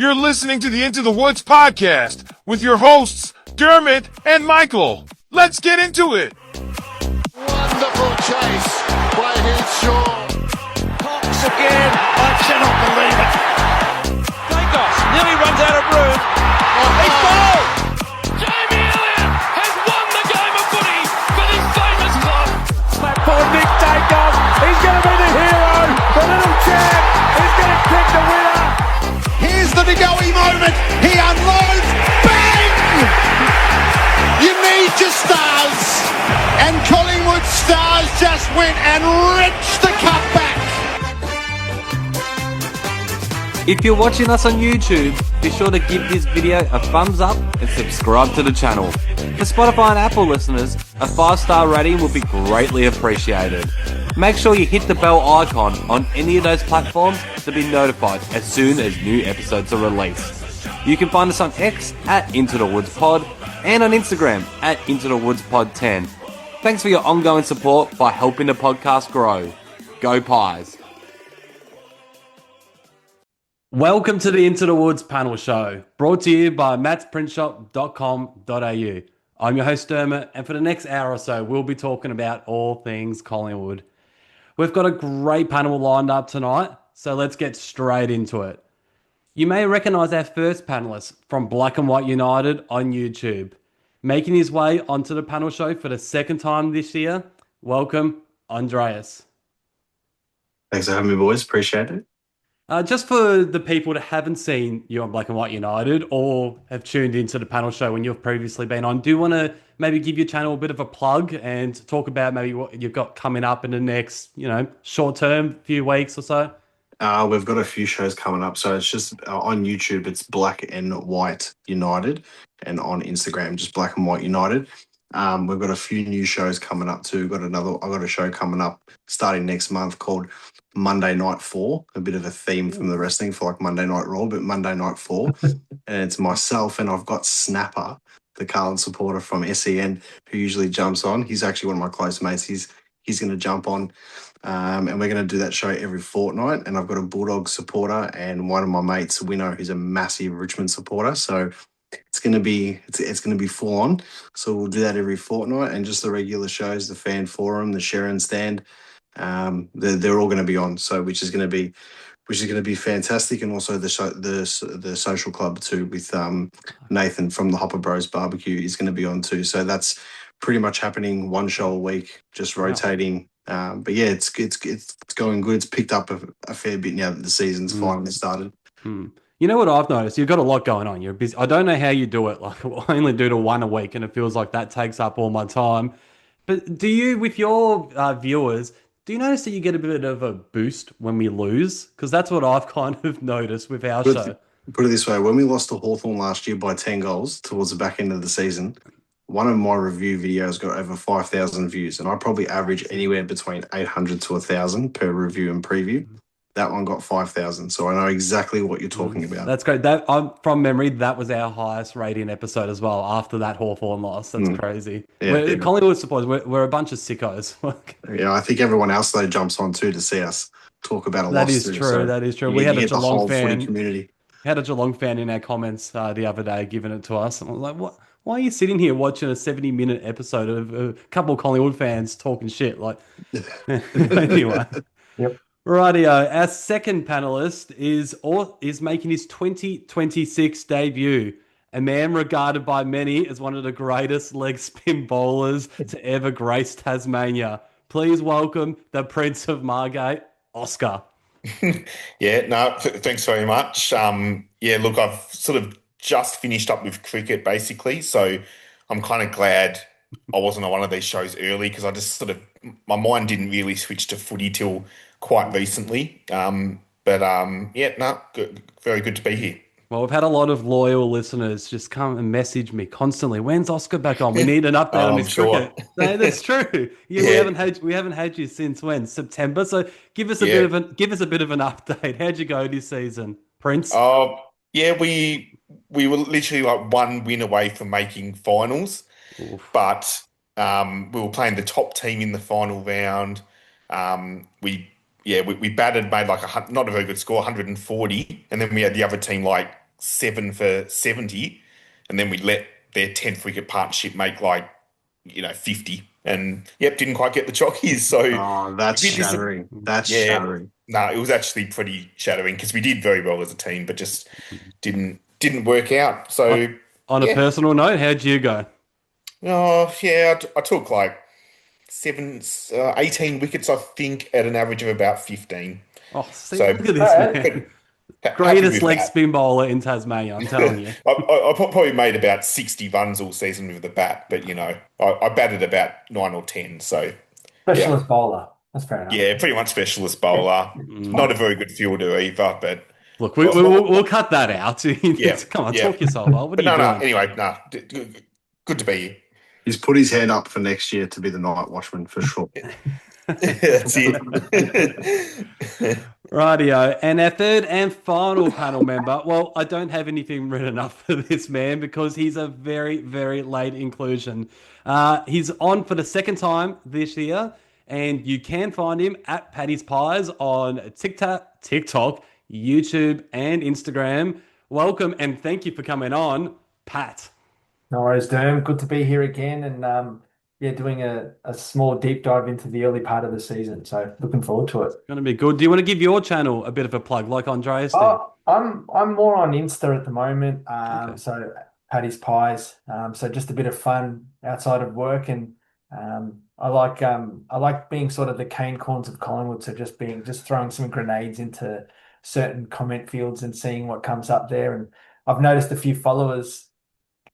You're listening to the Into the Woods podcast with your hosts, Dermott and Michael. Let's get into it. Wonderful chase by Hinshaw. Cox again. I cannot believe it. Dacos nearly runs out of room. He's bowled. Jamie Elliott has won the game of footy for this famous club. Slap for Nick Dacos. He's going to be the hero. The little champ is going to kick the winner. Here's the Degoe moment. He unloads. Bang! You need your stars. And Collingwood stars just went and wrenched the cup back. If you're watching us on YouTube, be sure to give this video a thumbs up and subscribe to the channel. For Spotify and Apple listeners, a 5-star rating will be greatly appreciated. Make sure you hit the bell icon on any of those platforms to be notified as soon as new episodes are released. You can find us on X at Into the Woods Pod and on Instagram at Into the Woods Pod 10. Thanks for your ongoing support by helping the podcast grow. Go Pies! Welcome to the Into the Woods panel show, brought to you by mattsprintshop.com.au. I'm your host Dermott, and for the next hour or so, we'll be talking about all things Collingwood. We've got a great panel lined up tonight, so let's get straight into it. You may recognise our first panellist from Black and White United on YouTube. Making his way onto the panel show for the second time this year, welcome, Andreas. Thanks for having me, boys. Appreciate it. Just for the people that haven't seen you on Black and White United or have tuned into the panel show when you've previously been on, do you want to maybe give your channel a bit of a plug and talk about maybe what you've got coming up in the next, short term, few weeks or so? We've got a few shows coming up. So it's just on YouTube, it's Black and White United, and on Instagram, just Black and White United. We've got a few new shows coming up too. I've got a show coming up starting next month called Monday Night 4, a bit of a theme from the wrestling for like Monday Night Raw, but Monday Night 4. And it's myself, and I've got Snapper, the Carlton supporter from SEN, who usually jumps on. He's actually one of my close mates. He's going to jump on, and we're going to do that show every fortnight. And I've got a Bulldog supporter and one of my mates, Winnow, who's a massive Richmond supporter. So it's going to be full on. So we'll do that every fortnight, and just the regular shows, the fan forum, the Sharon stand. They're all going to be on, so which is going to be fantastic, and also the social club too with Nathan from the Hopper Bros Barbecue is going to be on too. So that's pretty much happening, one show a week, just rotating. But yeah, it's going good. It's picked up a fair bit now that the season's finally started. You know what I've noticed? You've got a lot going on. You're busy. I don't know how you do it. Like, I only do the one a week, and it feels like that takes up all my time. But do you, with your viewers, do you notice that you get a bit of a boost when we lose? Because that's what I've kind of noticed with our show. Put it this way, when we lost to Hawthorn last year by 10 goals towards the back end of the season, one of my review videos got over 5,000 views, and I probably average anywhere between 800 to 1,000 per review and preview. That one got 5,000, so I know exactly what you're talking about. That's great. From memory, that was our highest rating episode as well after that Hawthorn loss. That's crazy. Yeah, Collingwood supporters, we're a bunch of sickos. Yeah, I think everyone else, though, jumps on too to see us talk about a loss. That is true. That is true. We had a Geelong fan. Community. We had a Geelong fan in our comments the other day giving it to us. And I was like, what? Why are you sitting here watching a 70-minute episode of a couple of Collingwood fans talking shit? Like, anyway. Yep. Rightio, our second panelist is making his 2026 debut. A man regarded by many as one of the greatest leg spin bowlers to ever grace Tasmania. Please welcome the Prince of Margate, Oscar. Thanks very much. Look, I've sort of just finished up with cricket basically, so I'm kind of glad I wasn't on one of these shows early, because I just my mind didn't really switch to footy till quite recently. Good, very good to be here. Well, we've had a lot of loyal listeners just come and message me constantly. When's Oscar back on? We need an update on his cricket. No, that's true. We haven't had you since when? September. So give us a bit of an update. How'd you go this season, Prince? We were literally like one win away from making finals. Oof. But we were playing the top team in the final round. We batted, made like not a very good score, 140, and then we had the other team like 7 for 70, and then we let their 10th wicket partnership make 50, and didn't quite get the jockeys. So Oh, that's shattering. That's yeah, shattering. no, it was actually pretty shattering because we did very well as a team, but just didn't work out. So On a personal note, how'd you go? I took 18 wickets, I think, at an average of about 15. Oh, see, So look at this man. happy Greatest with leg that. spin bowler in Tasmania, I'm telling you. I probably made about 60 runs all season with the bat, but I batted about 9 or 10. So Specialist bowler. That's fair enough. yeah, pretty much specialist bowler. Not a very good fielder either, but Look, we'll cut that out. yeah, Come on, yeah. talk yourself out. What are But you no. doing? Anyway, no. Good to be here. He's put his hand up for next year to be the night watchman for sure. That's it. Rightio. And our third and final panel member. Well, I don't have anything written up for this man because he's a very, very late inclusion. He's on for the second time this year, and you can find him at pattyspies on TikTok, YouTube, and Instagram. Welcome and thank you for coming on, Pat. No worries, Derm. Good to be here again and doing a small deep dive into the early part of the season. So looking forward to it. Going to be good. Do you want to give your channel a bit of a plug like Andreas did? I'm more on Insta at the moment. Okay. So Paddy's Pies. So just a bit of fun outside of work, and I like being sort of the cane corns of Collingwood. So just throwing some grenades into certain comment fields and seeing what comes up there. And I've noticed a few followers.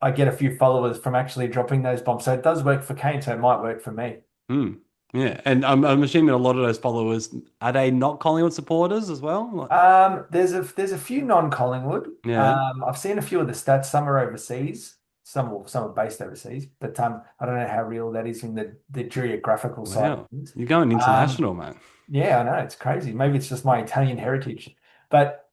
I get a few followers from actually dropping those bombs. So it does work for Kane, so it might work for me. Yeah, and I'm assuming a lot of those followers, are they not Collingwood supporters as well? There's a few non-Collingwood. Yeah. I've seen a few of the stats. Some are overseas. Some are based overseas. But I don't know how real that is in the geographical side of Wow. things. You're going international, man. Yeah, I know, it's crazy. Maybe it's just my Italian heritage. But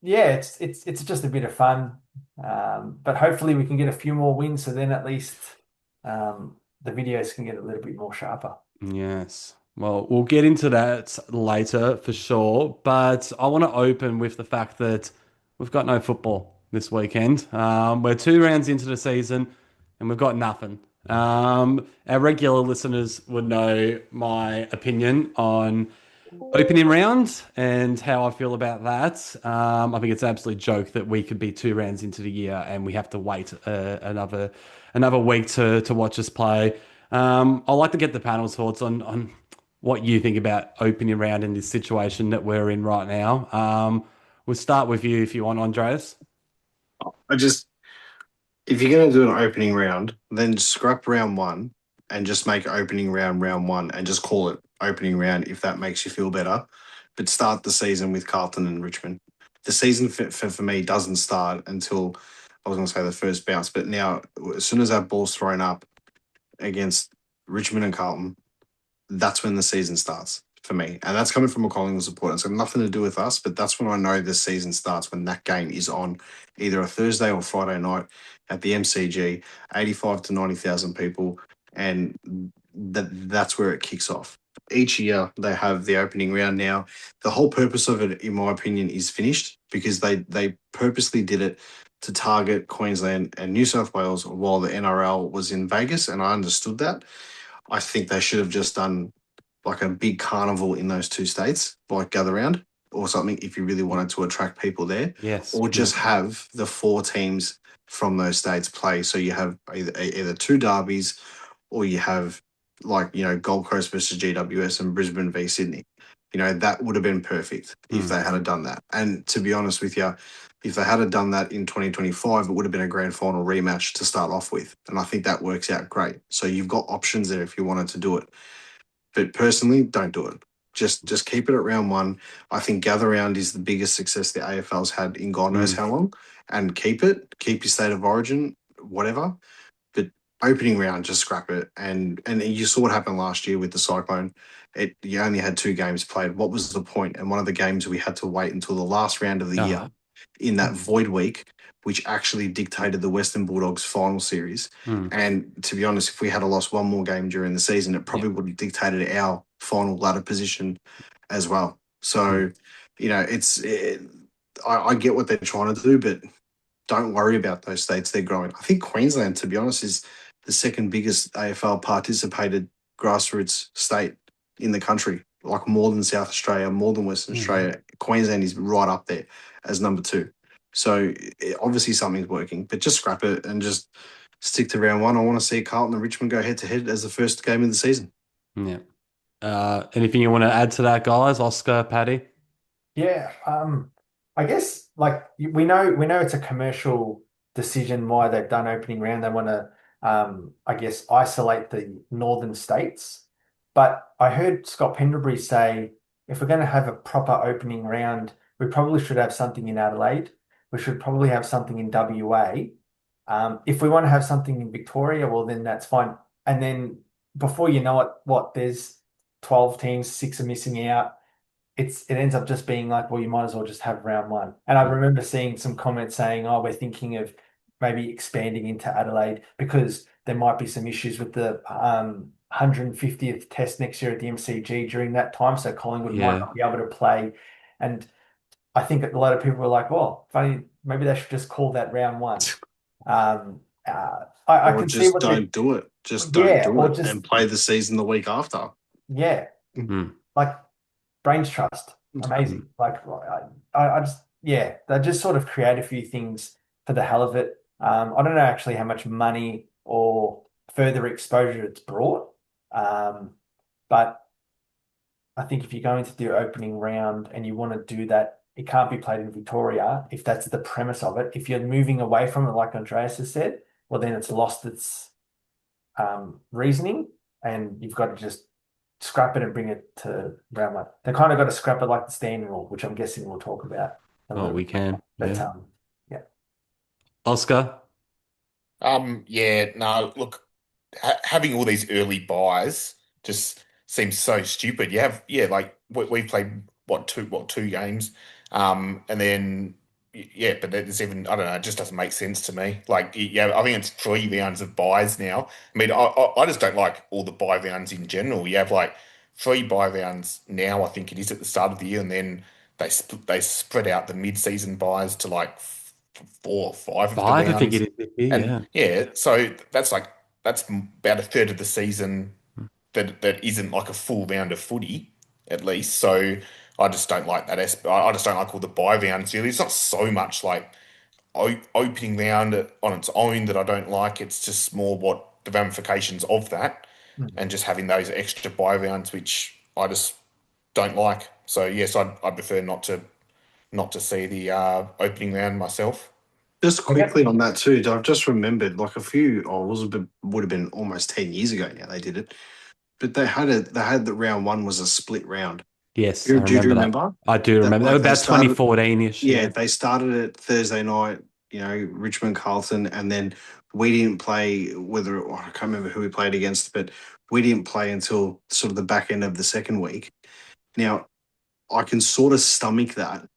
it's just a bit of fun. But hopefully we can get a few more wins, so then at least the videos can get a little bit more sharper. Yes. Well, we'll get into that later for sure. But I want to open with the fact that we've got no football this weekend. We're 2 rounds into the season and we've got nothing. Our regular listeners would know my opinion on opening round and how I feel about that. I think it's an absolute joke that we could be 2 rounds into the year and we have to wait another week to watch us play. I'd like to get the panel's thoughts on what you think about opening round in this situation that we're in right now. We'll start with you if you want, Andreas. If you're going to do an opening round, then scrap round 1 and just make opening round 1 and just call it opening round if that makes you feel better. But start the season with Carlton and Richmond. The season for me doesn't start until, I was going to say the first bounce, but now as soon as that ball's thrown up against Richmond and Carlton, that's when the season starts for me. And that's coming from a Collingwood supporter. It's got nothing to do with us, but that's when I know the season starts, when that game is on either a Thursday or Friday night at the MCG, 85 to 90,000 people, and that's where it kicks off. Each year they have the opening round now. The whole purpose of it, in my opinion, is finished because they purposely did it to target Queensland and New South Wales while the NRL was in Vegas, and I understood that. I think they should have just done like a big carnival in those 2 states, like Gather Round or something, if you really wanted to attract people there. Yes. Or just have the 4 teams from those states play. So you have either 2 derbies or you have Gold Coast versus GWS and Brisbane v Sydney. That would have been perfect if they had done that. And to be honest with you, if they had done that in 2025, it would have been a grand final rematch to start off with. And I think that works out great. So you've got options there if you wanted to do it. But personally, don't do it. Just keep it at round 1. I think Gather Round is the biggest success the AFL's had in God knows how long. And keep it. Keep your state of origin, whatever. But opening round, just scrap it. And you saw what happened last year with the Cyclone. You only had 2 games played. What was the point? And one of the games we had to wait until the last round of the year in that void week, which actually dictated the Western Bulldogs final series. And to be honest, if we had lost one more game during the season, it probably would have dictated our final ladder position as well. So, I get what they're trying to do, but don't worry about those states. They're growing. I think Queensland, to be honest, is the second biggest AFL participated grassroots state in the country, like more than South Australia, more than Western Australia. Queensland is right up there as number 2. So obviously something's working, but just scrap it and just stick to round 1. I want to see Carlton and Richmond go head to head as the first game of the season. Yeah. Anything you want to add to that, guys? Oscar, Paddy? Yeah, I guess like we know it's a commercial decision why they've done opening round. They want to, I guess, isolate the northern states. But I heard Scott Pendlebury say if we're going to have a proper opening round, we probably should have something in Adelaide. We should probably have something in WA. If we want to have something in Victoria, well, then that's fine. And then before you know it, there's 12 teams, 6 are missing out. It ends up just being like, well, you might as well just have round 1. And I remember seeing some comments saying, oh, we're thinking of maybe expanding into Adelaide because there might be some issues with the 150th test next year at the MCG during that time. So Collingwood might not be able to play. And I think a lot of people were like, well, funny, maybe they should just call that round 1. I can see what don't do it. Just don't do it and play the season the week after. Yeah. Like brains trust. Amazing. Like I just, they just sort of create a few things for the hell of it. I don't know actually how much money or further exposure it's brought. But I think if you're going to do opening round and you want to do that, it can't be played in Victoria if that's the premise of it. If you're moving away from it, like Andreas has said, well, then it's lost its reasoning and you've got to just scrap it and bring it to round 1. They kind of got to scrap it like the standing rule, which I'm guessing we'll talk about. Oh, we can. But, yeah. Oscar? Look, having all these early buys just seems so stupid. You have, like we played two games, and then but there's even I don't know. It just doesn't make sense to me. Like, I think it's 3 rounds of buys now. I mean, I just don't like all the buy rounds in general. You have like 3 buy rounds now. I think it is at the start of the year, and then they spread out the mid-season buys to like 4 or 5 of the rounds. I think it is. So that's about a third of the season that isn't like a full round of footy, at least. So I just don't like that. I just don't like all the bye rounds, really. It's not so much like opening round on its own that I don't like. It's just more what the ramifications of that and just having those extra bye rounds, which I just don't like. So, yes, I prefer not to see the opening round myself. Just quickly on that too, I've just remembered like would have been almost 10 years ago now they did it, but they had the round 1 was a split round. Yes, do you remember? I do remember. Like about 2014-ish. Yeah, they started it Thursday night, Richmond, Carlton, and then we didn't play I can't remember who we played against, but we didn't play until sort of the back end of the second week. Now, I can sort of stomach that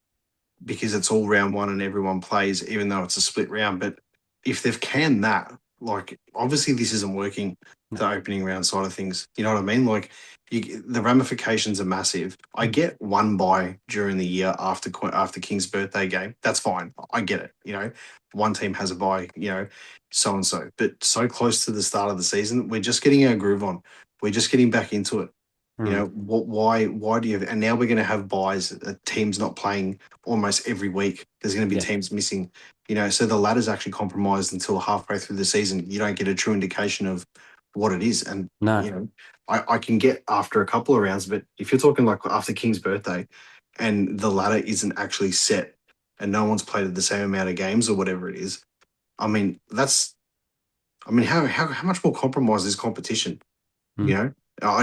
because it's all round 1 and everyone plays, even though it's a split round. But if they've canned that, like, obviously this isn't working, the opening round side of things. You know what I mean? Like, the ramifications are massive. I get 1 bye during the year after King's birthday game. That's fine. I get it. One team has a bye, so and so. But so close to the start of the season, we're just getting our groove on. We're just getting back into it. Why do you have, and now we're going to have buys, teams not playing almost every week. There's going to be teams missing, so the ladder's actually compromised until halfway through the season. You don't get a true indication of what it is. And, I can get after a couple of rounds, but if you're talking like after King's birthday and the ladder isn't actually set and no one's played the same amount of games or whatever it is, how much more compromised is competition, I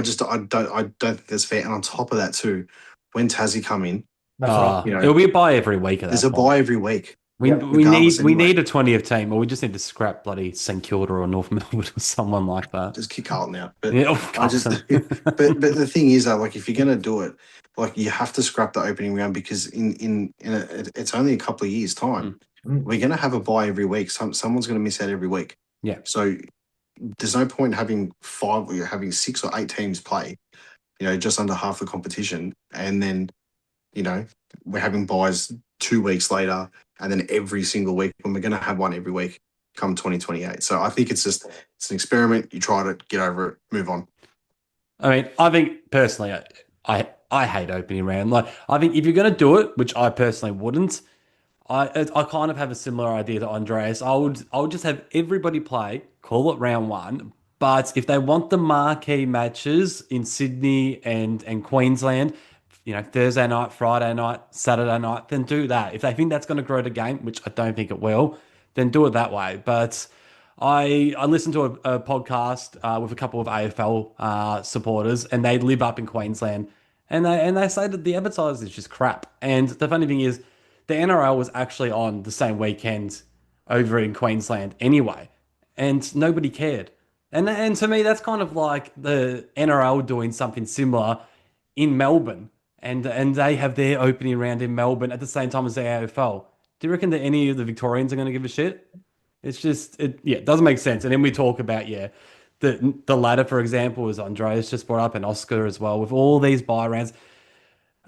don't think that's fair. And on top of that too, when Tassie come in, it'll be a buy every week. There's a buy every week. We need a 20th team, or we just need to scrap bloody St Kilda or North Melbourne or someone like that. Just kick Carlton out. But but the thing is that, like, if you're gonna do it, like, you have to scrap the opening round because it's only a couple of years' time. We're gonna have a buy every week. Someone's gonna miss out every week. Yeah. So there's no point having 6 or 8 teams play, just under half the competition, and then we're having buys 2 weeks later, and then every single week when we're going to have one every week come 2028. So I think it's an experiment. You try to get over it, move on. I mean, I think personally, I hate opening round. Like, I think if you're going to do it, which I personally wouldn't, I kind of have a similar idea to Andreas. I would just have everybody play, call it round one. But if they want the marquee matches in Sydney and Queensland, Thursday night, Friday night, Saturday night, then do that. If they think that's going to grow the game, which I don't think it will, then do it that way. But I listened to a podcast with a couple of AFL supporters, and they live up in Queensland, and they say that the advertising is just crap. And the funny thing is, the NRL was actually on the same weekend over in Queensland anyway, and nobody cared. And to me, that's kind of like the NRL doing something similar in Melbourne, and they have their opening round in Melbourne at the same time as the AFL. Do you reckon that any of the Victorians are going to give a shit? It's just, it doesn't make sense. And then we talk about, the ladder, for example, as Andreas just brought up, and Oscar as well, with all these bye rounds.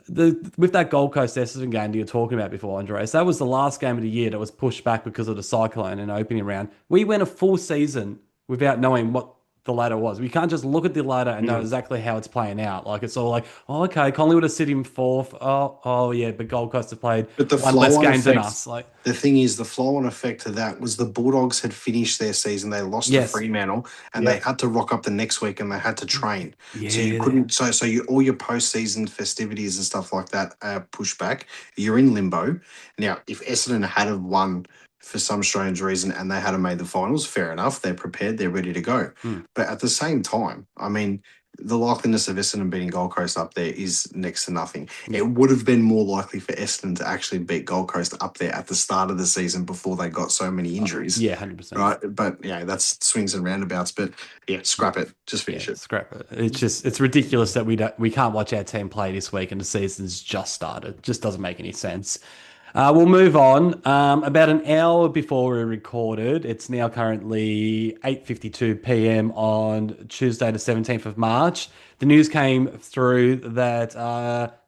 With that Gold Coast Essendon game that you're talking about before, Andreas, that was the last game of the year that was pushed back because of the cyclone and opening round. We went a full season without knowing what the ladder was. We can't just look at the ladder and know exactly how it's playing out. Like, it's all like, oh, okay, Collingwood are sitting fourth. Oh yeah, but Gold Coast have played But the one less flow-on games than effect- us. Like, The thing is, the flow-on effect to that was the Bulldogs had finished their season. They lost to Yes. Fremantle, and they had to rock up the next week, and they had to train. yeah, So you couldn't. So all your post-season festivities and stuff like that are pushed back. You're in limbo now. If Essendon had have won for some strange reason and they had have made the finals, fair enough. They're prepared. They're ready to go. But at the same time, I mean, the likeliness of Essendon beating Gold Coast up there is next to nothing. It would have been more likely for Essendon to actually beat Gold Coast up there at the start of the season before they got so many injuries. 100%. Right. But that's swings and roundabouts. But scrap it. Just finish it. Scrap it. It's ridiculous that we can't watch our team play this week and the season's just started. It just doesn't make any sense. We'll move on. About an hour before we recorded, it's now currently 8:52 p.m. on Tuesday, the 17th of March. The news came through that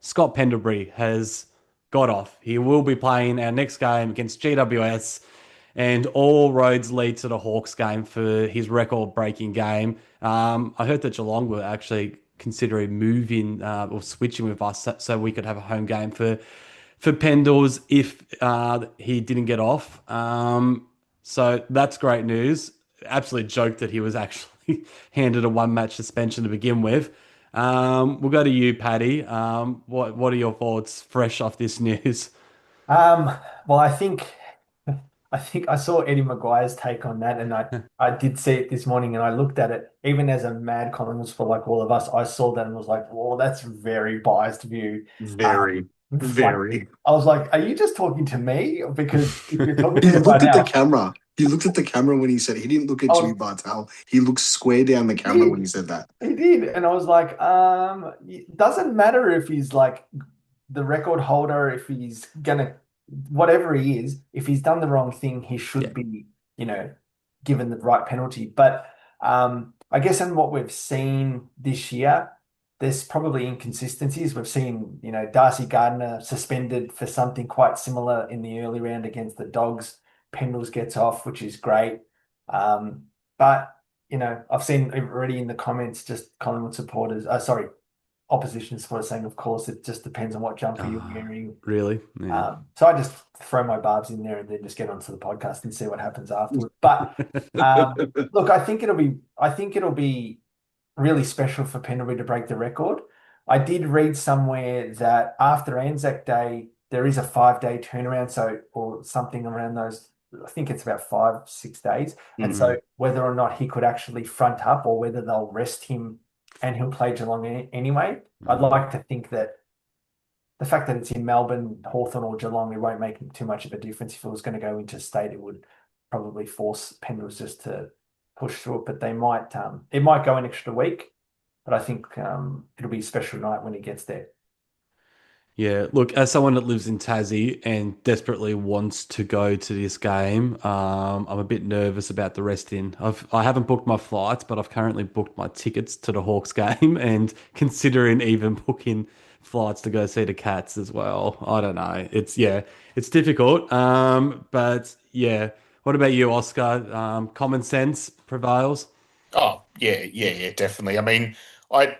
Scott Pendlebury has got off. He will be playing our next game against GWS, and all roads lead to the Hawks game for his record-breaking game. I heard that Geelong were actually considering moving or switching with us so we could have a home game for Pendles if he didn't get off. So that's great news. Absolute joke that he was actually handed a one-match suspension to begin with. We'll go to you, Paddy. What are your thoughts fresh off this news? Well, I think I saw Eddie Maguire's take on that, and I did see it this morning, and I looked at it. Even as a mad Collingwood for like all of us, I saw that and was like, "Whoa, that's very biased view." Very. I was like, "Are you just talking to me?" Because if you're talking He to me looked right at now, the camera. He looked at the camera when he said he didn't look at Jimmy Bartel. He looked square down the camera when he said that. he did, and I was like, it doesn't matter if he's like the record holder, if he's gonna, whatever he is, if he's done the wrong thing, he should be, given the right penalty. But I guess in what we've seen this year, there's probably inconsistencies. We've seen, Darcy Gardner suspended for something quite similar in the early round against the Dogs. Pendles gets off, which is great. But, I've seen already in the comments just Collingwood supporters, opposition supporters saying, of course, it just depends on what jumper you're wearing. Really? Yeah. So I just throw my barbs in there and then just get onto the podcast and see what happens afterwards. But look, I think it'll be really special for Pendlebury to break the record. I did read somewhere that after Anzac Day, there is a 5-day turnaround, or something around those. I think it's about 5-6 days. And so whether or not he could actually front up or whether they'll rest him and he'll play Geelong anyway, I'd like to think that the fact that it's in Melbourne, Hawthorn or Geelong, it won't make too much of a difference. If it was going to go into state, it would probably force Pendles just to push through it. But they might, it might go an extra week, but I think it'll be a special night when he gets there. Yeah, look, as someone that lives in Tassie and desperately wants to go to this game, I'm a bit nervous about the rest in. I haven't booked my flights, but I've currently booked my tickets to the Hawks game and considering even booking flights to go see the Cats as well. I don't know. It's difficult. But yeah. What about you, Oscar? Common sense prevails. Oh, yeah, definitely. I mean, I,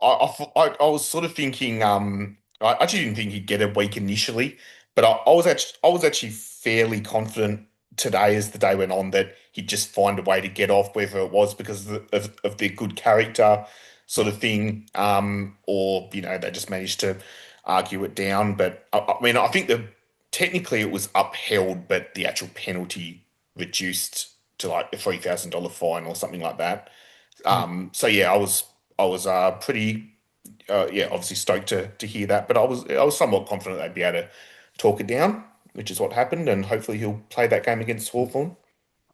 I was sort of thinking, I actually didn't think he'd get a week initially, but I was actually fairly confident today as the day went on that he'd just find a way to get off, whether it was because of their good character sort of thing, or, they just managed to argue it down. But I mean, I think that technically it was upheld, but the actual penalty reduced to like a $3,000 fine or something like that. So yeah, I was pretty obviously stoked to hear that, but I was somewhat confident they'd be able to talk it down, which is what happened, and hopefully he'll play that game against Hawthorn.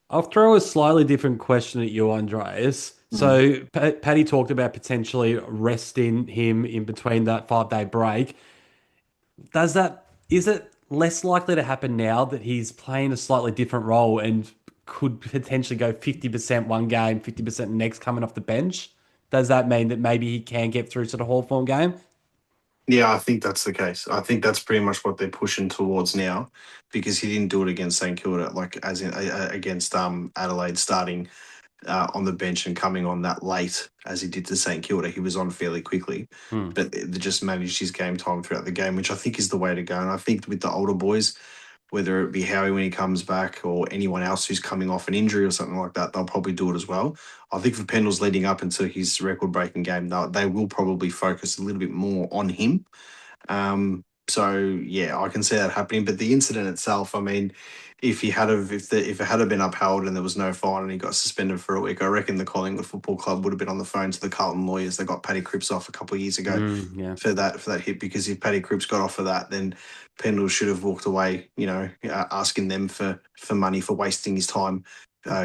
I'll throw a slightly different question at you, Andreas. Mm. So, Paddy talked about potentially resting him in between that 5 day break. Is it less likely to happen now that he's playing a slightly different role and could potentially go 50% one game, 50% next coming off the bench? Does that mean that maybe he can get through to the Hawthorn game? Yeah, I think that's the case. I think that's pretty much what they're pushing towards now, because he didn't do it against St Kilda, like as in against Adelaide, starting on the bench and coming on that late as he did to St Kilda. He was on fairly quickly, Hmm. but they just managed his game time throughout the game, which I think is the way to go. And I think with the older boys, whether it be Howie when he comes back or anyone else who's coming off an injury or something like that, they'll probably do it as well. I think for Pendle's leading up into his record breaking game, they will probably focus a little bit more on him. So yeah, I can see that happening. But the incident itself, I mean, if it had have been upheld and there was no fine and he got suspended for a week, I reckon the Collingwood Football Club would have been on the phone to the Carlton lawyers that got Paddy Cripps off a couple of years ago Yeah. for that hit, because if Paddy Cripps got off for that, then Pendle should have walked away, asking them for money for wasting his time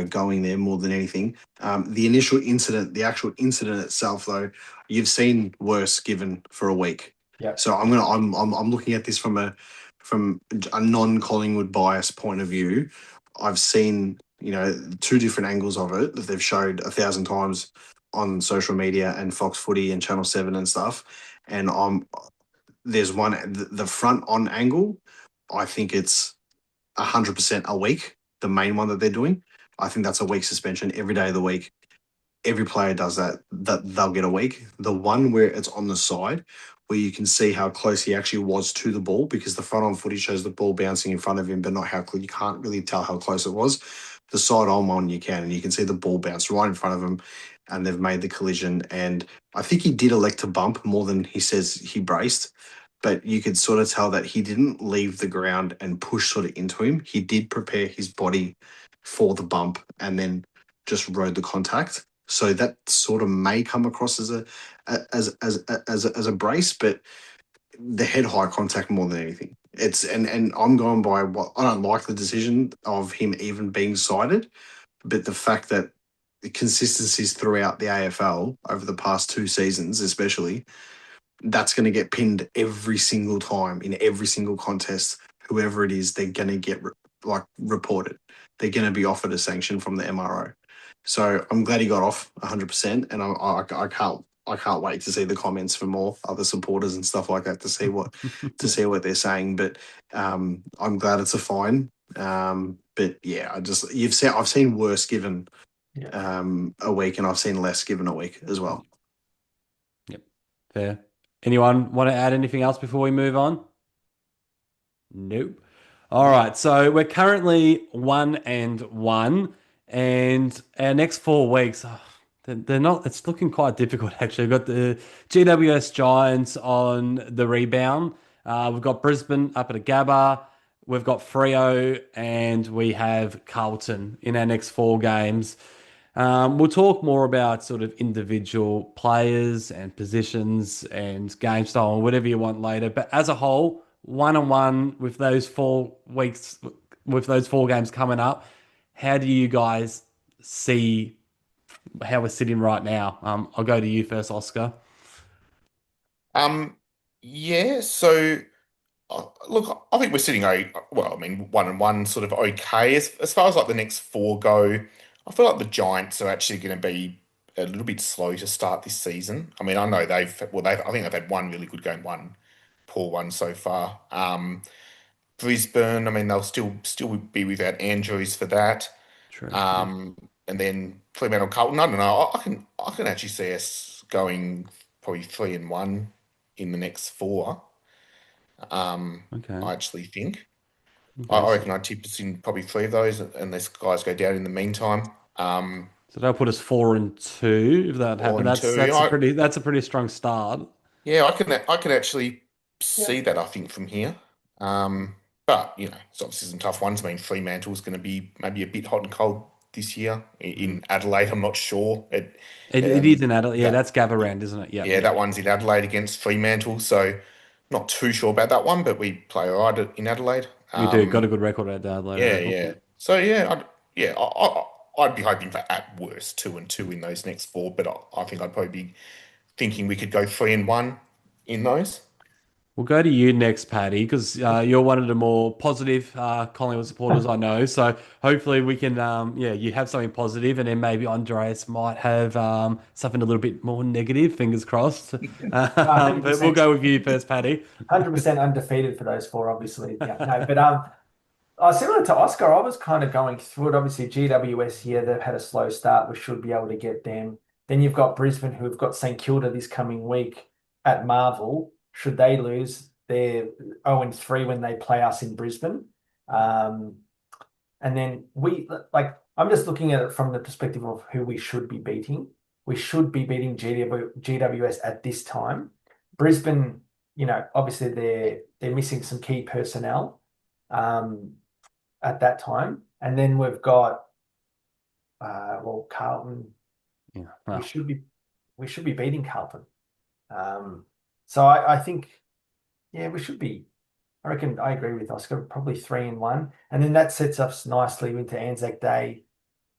going there more than anything. The actual incident itself, though, you've seen worse given for a week. Yeah. So I'm looking at this from a non-Collingwood bias point of view. I've seen, two different angles of it that they've showed 1,000 times on social media and Fox Footy and Channel 7 and stuff. And there's one, the front on angle, I think it's 100% a week, the main one that they're doing. I think that's a week suspension every day of the week. Every player does that they'll get a week. The one where it's on the side, where you can see how close he actually was to the ball, because the front on footage shows the ball bouncing in front of him, but not how close. You can't really tell how close it was. The side on one you can, and you can see the ball bounce right in front of him, and they've made the collision. And I think he did elect to bump more than he says he braced, but you could sort of tell that he didn't leave the ground and push sort of into him. He did prepare his body for the bump and then just rode the contact. So that sort of may come across as a brace, but the head high contact more than anything. And I'm going by what I don't like the decision of him even being cited, but the fact that the consistencies throughout the AFL over the past 2 seasons, especially, that's going to get pinned every single time in every single contest. Whoever it is, they're going to get reported. They're going to be offered a sanction from the MRO. So I'm glad he got off 100%, and I can't wait to see the comments from more other supporters and stuff like that to see what they're saying. But I'm glad it's a fine. But yeah, I've seen worse given a week, and I've seen less given a week as well. Yep. Fair. Anyone want to add anything else before we move on? Nope. All right. So we're currently 1-1, and our next 4 weeks, they're not. It's looking quite difficult actually. We've got the GWS Giants on the rebound. We've got Brisbane up at a Gabba. We've got Freo, and we have Carlton in our next 4 games. We'll talk more about sort of individual players and positions and game style and whatever you want later. But as a whole, 1-1 with those 4 weeks, with those 4 games coming up. How do you guys see how we're sitting right now? I'll go to you first, Oscar. Yeah, so look, I think we're sitting well, I mean, 1-1 sort of okay. As far as like the next 4 go, I feel like the Giants are actually going to be a little bit slow to start this season. I mean, I know I think they've had one really good game, one poor one so far. Brisbane, I mean, they'll still be without Andrews for that. True. And then Fremantle Carlton. I don't know. I can actually see us going probably 3-1 in the next four. Okay. I actually think. I Okay. reckon I'd tip us in probably three of those, unless guys go down in the meantime. So that'll put us 4-2 if that Four happened. and two. That's a pretty strong start. Yeah, I can actually Yeah. see that, I think, from here. But it's obviously some tough ones. I mean, Fremantle's going to be maybe a bit hot and cold this year. In Adelaide, I'm not sure. It is an adult. Yeah, That that's Gabba round, isn't it? yeah, that one's in Adelaide against Fremantle, so not too sure about that one, but we play all right in Adelaide. We do. Got a good record at Adelaide, I Yeah, reckon. yeah. So I'd be hoping for at worst 2-2 in those next four, but I think I'd probably be thinking we could go 3-1 in those. We'll go to you next, Paddy, because you're one of the more positive Collingwood supporters I know. So hopefully we can, you have something positive, and then maybe Andreas might have something a little bit more negative. Fingers crossed. But we'll go with you first, Paddy. 100% undefeated for those four, obviously. Yeah, no, but similar to Oscar, I was kind of going through it. Obviously, GWS here, they've had a slow start. We should be able to get them. Then you've got Brisbane, who've got St Kilda this coming week at Marvel. Should they lose, they're 0-3 when they play us in Brisbane. And then I'm just looking at it from the perspective of who we should be beating. We should be beating GWS at this time. Brisbane, obviously they're missing some key personnel at that time. And then we've got Carlton. Yeah. Well, We should be beating Carlton. So I think, we should be. I reckon I agree with Oscar, probably 3-1. And then that sets us nicely into Anzac Day.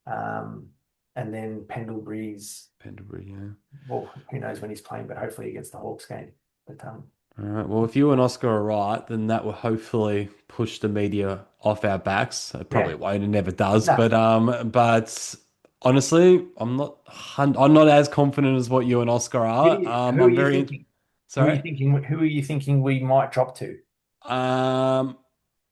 And then Pendlebury's. Pendlebury, yeah. Well, who knows when he's playing, but hopefully against the Hawks game. But All right. Well, if you and Oscar are right, then that will hopefully push the media off our backs. It probably won't. It never does. No. But honestly, I'm not as confident as what you and Oscar are. who I'm are you very. thinking? Sorry. Who are you thinking we might drop to? I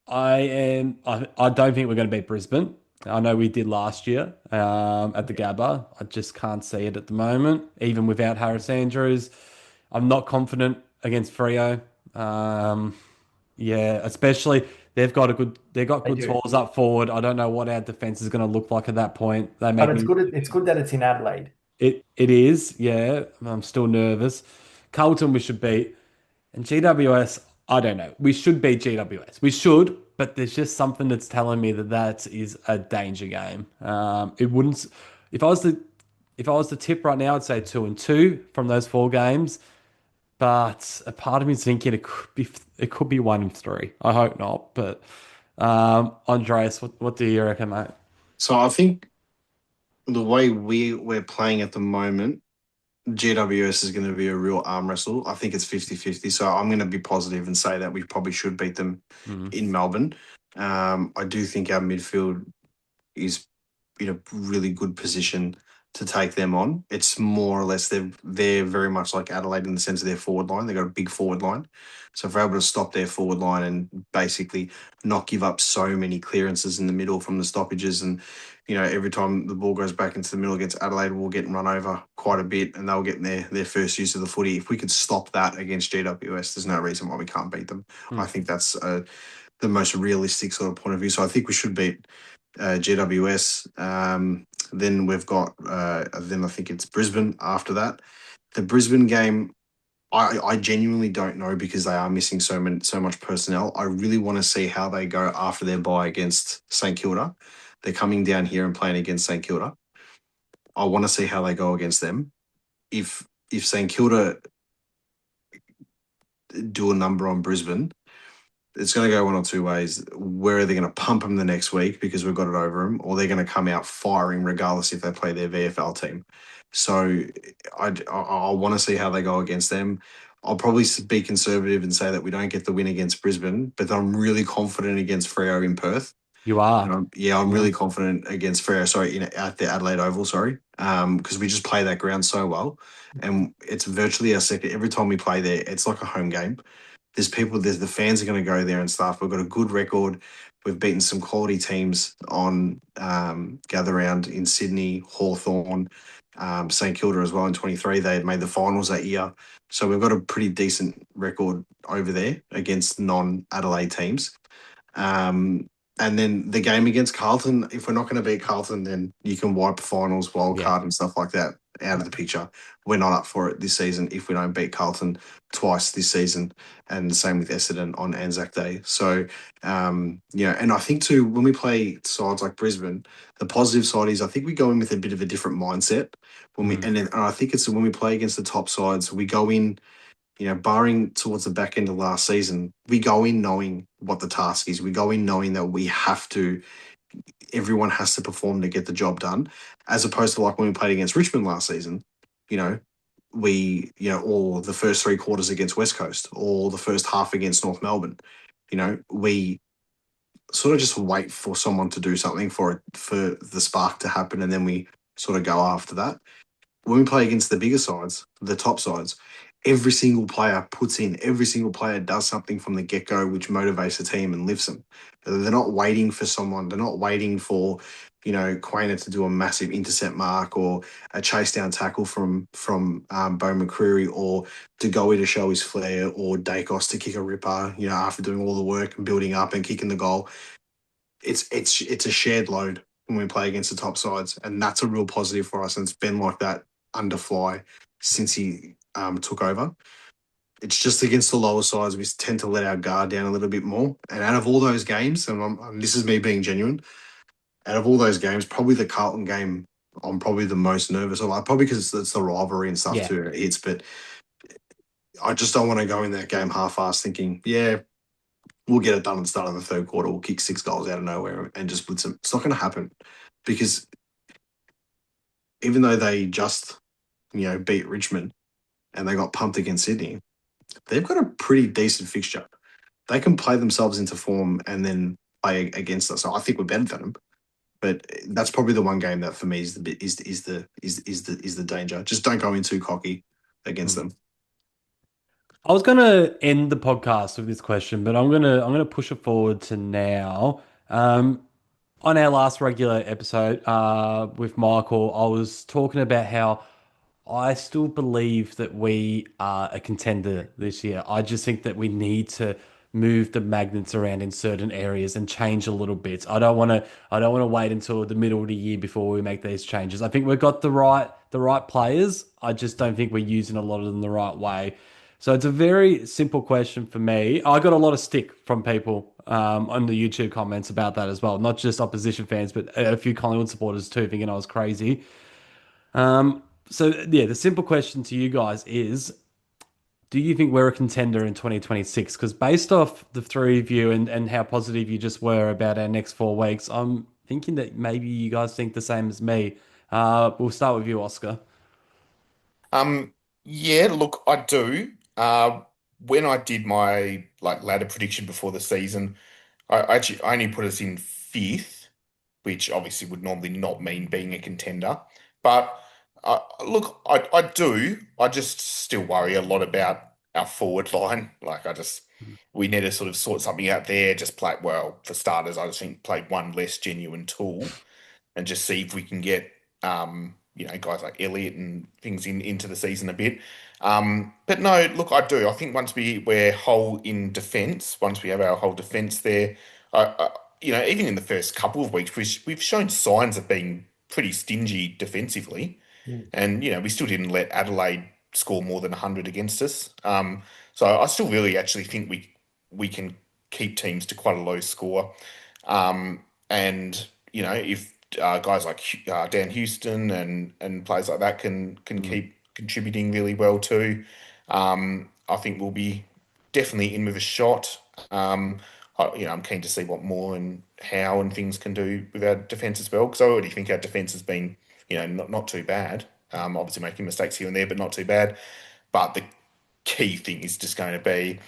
am. I don't think we're going to beat Brisbane. I know we did last year at the Gabba. I just can't see it at the moment, even without Harris Andrews. I'm not confident against Freo. Especially they've got good tools up forward. I don't know what our defense is going to look like at that point. But it's good. It's good that it's in Adelaide. It is. Yeah, I'm still nervous. Carlton we should beat, and GWS. I don't know. We should beat GWS. We should, but there's just something that's telling me that is a danger game. It wouldn't. If I was to tip right now, I'd say 2-2 from those four games. But a part of me is thinking it could be 1-3. I hope not. But Andreas, what do you reckon, mate? So I think the way we're playing at the moment, GWS is going to be a real arm wrestle. I think it's 50-50. So I'm going to be positive and say that we probably should beat them in Melbourne. I do think our midfield is in a really good position to take them on. It's more or less they're very much like Adelaide in the sense of their forward line. They've got a big forward line. So if we're able to stop their forward line and basically not give up so many clearances in the middle from the stoppages, and every time the ball goes back into the middle against Adelaide, we'll get run over quite a bit and they'll get their first use of the footy. If we could stop that against GWS, there's no reason why we can't beat them. I think that's the most realistic sort of point of view. So I think we should beat GWS. Then we've got, then I think it's Brisbane after that. The Brisbane game, I genuinely don't know because they are missing so much personnel. I really want to see how they go after their bye against St Kilda. They're coming down here and playing against St Kilda. I want to see how they go against them. If St Kilda do a number on Brisbane, it's going to go one or two ways. Where are they going to pump them the next week because we've got it over them, or they're going to come out firing regardless if they play their VFL team. So I want to see how they go against them. I'll probably be conservative and say that we don't get the win against Brisbane, but I'm really confident against Freo in Perth. You And are. I'm Yeah. really confident against Freo. Sorry, at the Adelaide Oval. Sorry, because we just play that ground so well, and it's virtually our second. Every time we play there, it's like a home game. There's the fans are going to go there and stuff. We've got a good record. We've beaten some quality teams on gather round in Sydney, Hawthorn, St Kilda as well in 23. They made the finals that year. So we've got a pretty decent record over there against non-Adelaide teams. Um, and then the game against Carlton, if we're not going to beat Carlton, then you can wipe finals, wild Yeah. card, and stuff like that out of the picture. We're not up for it this season if we don't beat Carlton twice this season, and the same with Essendon on Anzac Day. So, and I think too, when we play sides like Brisbane, the positive side is I think we go in with a bit of a different mindset and I think it's when we play against the top sides, we go in barring towards the back end of last season, we go in knowing what the task is. We go in knowing that everyone has to perform to get the job done, as opposed to like when we played against Richmond last season, you know, or the first three quarters against West Coast, or the first half against North Melbourne, we sort of just wait for someone to do something for the spark to happen, and then we sort of go after that. When we play against the bigger sides, the top sides, every single player puts in, every single player does something from the get-go which motivates the team and lifts them. They're not waiting for someone. They're not waiting for, Quainer to do a massive intercept mark or a chase down tackle from Bo McCreary, or to go in to show his flair, or Dacos to kick a ripper, after doing all the work and building up and kicking the goal. It's a shared load when we play against the top sides, and that's a real positive for us. And it's been like that under Fly since he took over. It's just against the lower sides we tend to let our guard down a little bit more. And out of all those games, and this is me being genuine, out of all those games, probably the Carlton game, I'm probably the most nervous of. Probably because it's the rivalry and stuff Yeah. too. But I just don't want to go in that game half-assed thinking, yeah, we'll get it done at the start of the third quarter. We'll kick 6 goals out of nowhere and just blitz them. It's not going to happen, because even though they just, beat Richmond and they got pumped against Sydney, they've got a pretty decent fixture. They can play themselves into form and then play against us. So I think we're better than them. But that's probably the one game that for me is the danger. Just don't go in too cocky against them. I was gonna end the podcast with this question, but I'm gonna push it forward to now. On our last regular episode with Michael, I was talking about how I still believe that we are a contender this year. I just think that we need to move the magnets around in certain areas and change a little bit. I don't want to wait until the middle of the year before we make these changes. I think we've got the right players. I just don't think we're using a lot of them the right way. So it's a very simple question for me. I got a lot of stick from people on the YouTube comments about that as well. Not just opposition fans, but a few Collingwood supporters too, thinking I was crazy. So yeah, the simple question to you guys is, do you think we're a contender in 2026? Because based off the three of you and how positive you just were about our next 4 weeks, I'm thinking that maybe you guys think the same as me. We'll start with you, Oscar. Yeah, look, I do. When I did my ladder prediction before the season, I only put us in fifth, which obviously would normally not mean being a contender. But look, I do. I just still worry a lot about our forward line. We need to sort of sort something out there. Just play, well, for starters, I just think play one less genuine tool and just see if we can get guys like Elliott and things into the season a bit. But no, look, I do. I think once we're whole in defence, once we have our whole defence there, even in the first couple of weeks, we've shown signs of being pretty stingy defensively, and we still didn't let Adelaide score more than 100 against us. So I still really actually think we can keep teams to quite a low score. And if guys like Dan Houston and players like that can keep contributing really well too, I think we'll be definitely in with a shot. I'm keen to see what Moore and Howe and things can do with our defence as well, because I already think our defence has been, not too bad. Obviously making mistakes here and there, but not too bad. But the key thing is just going to be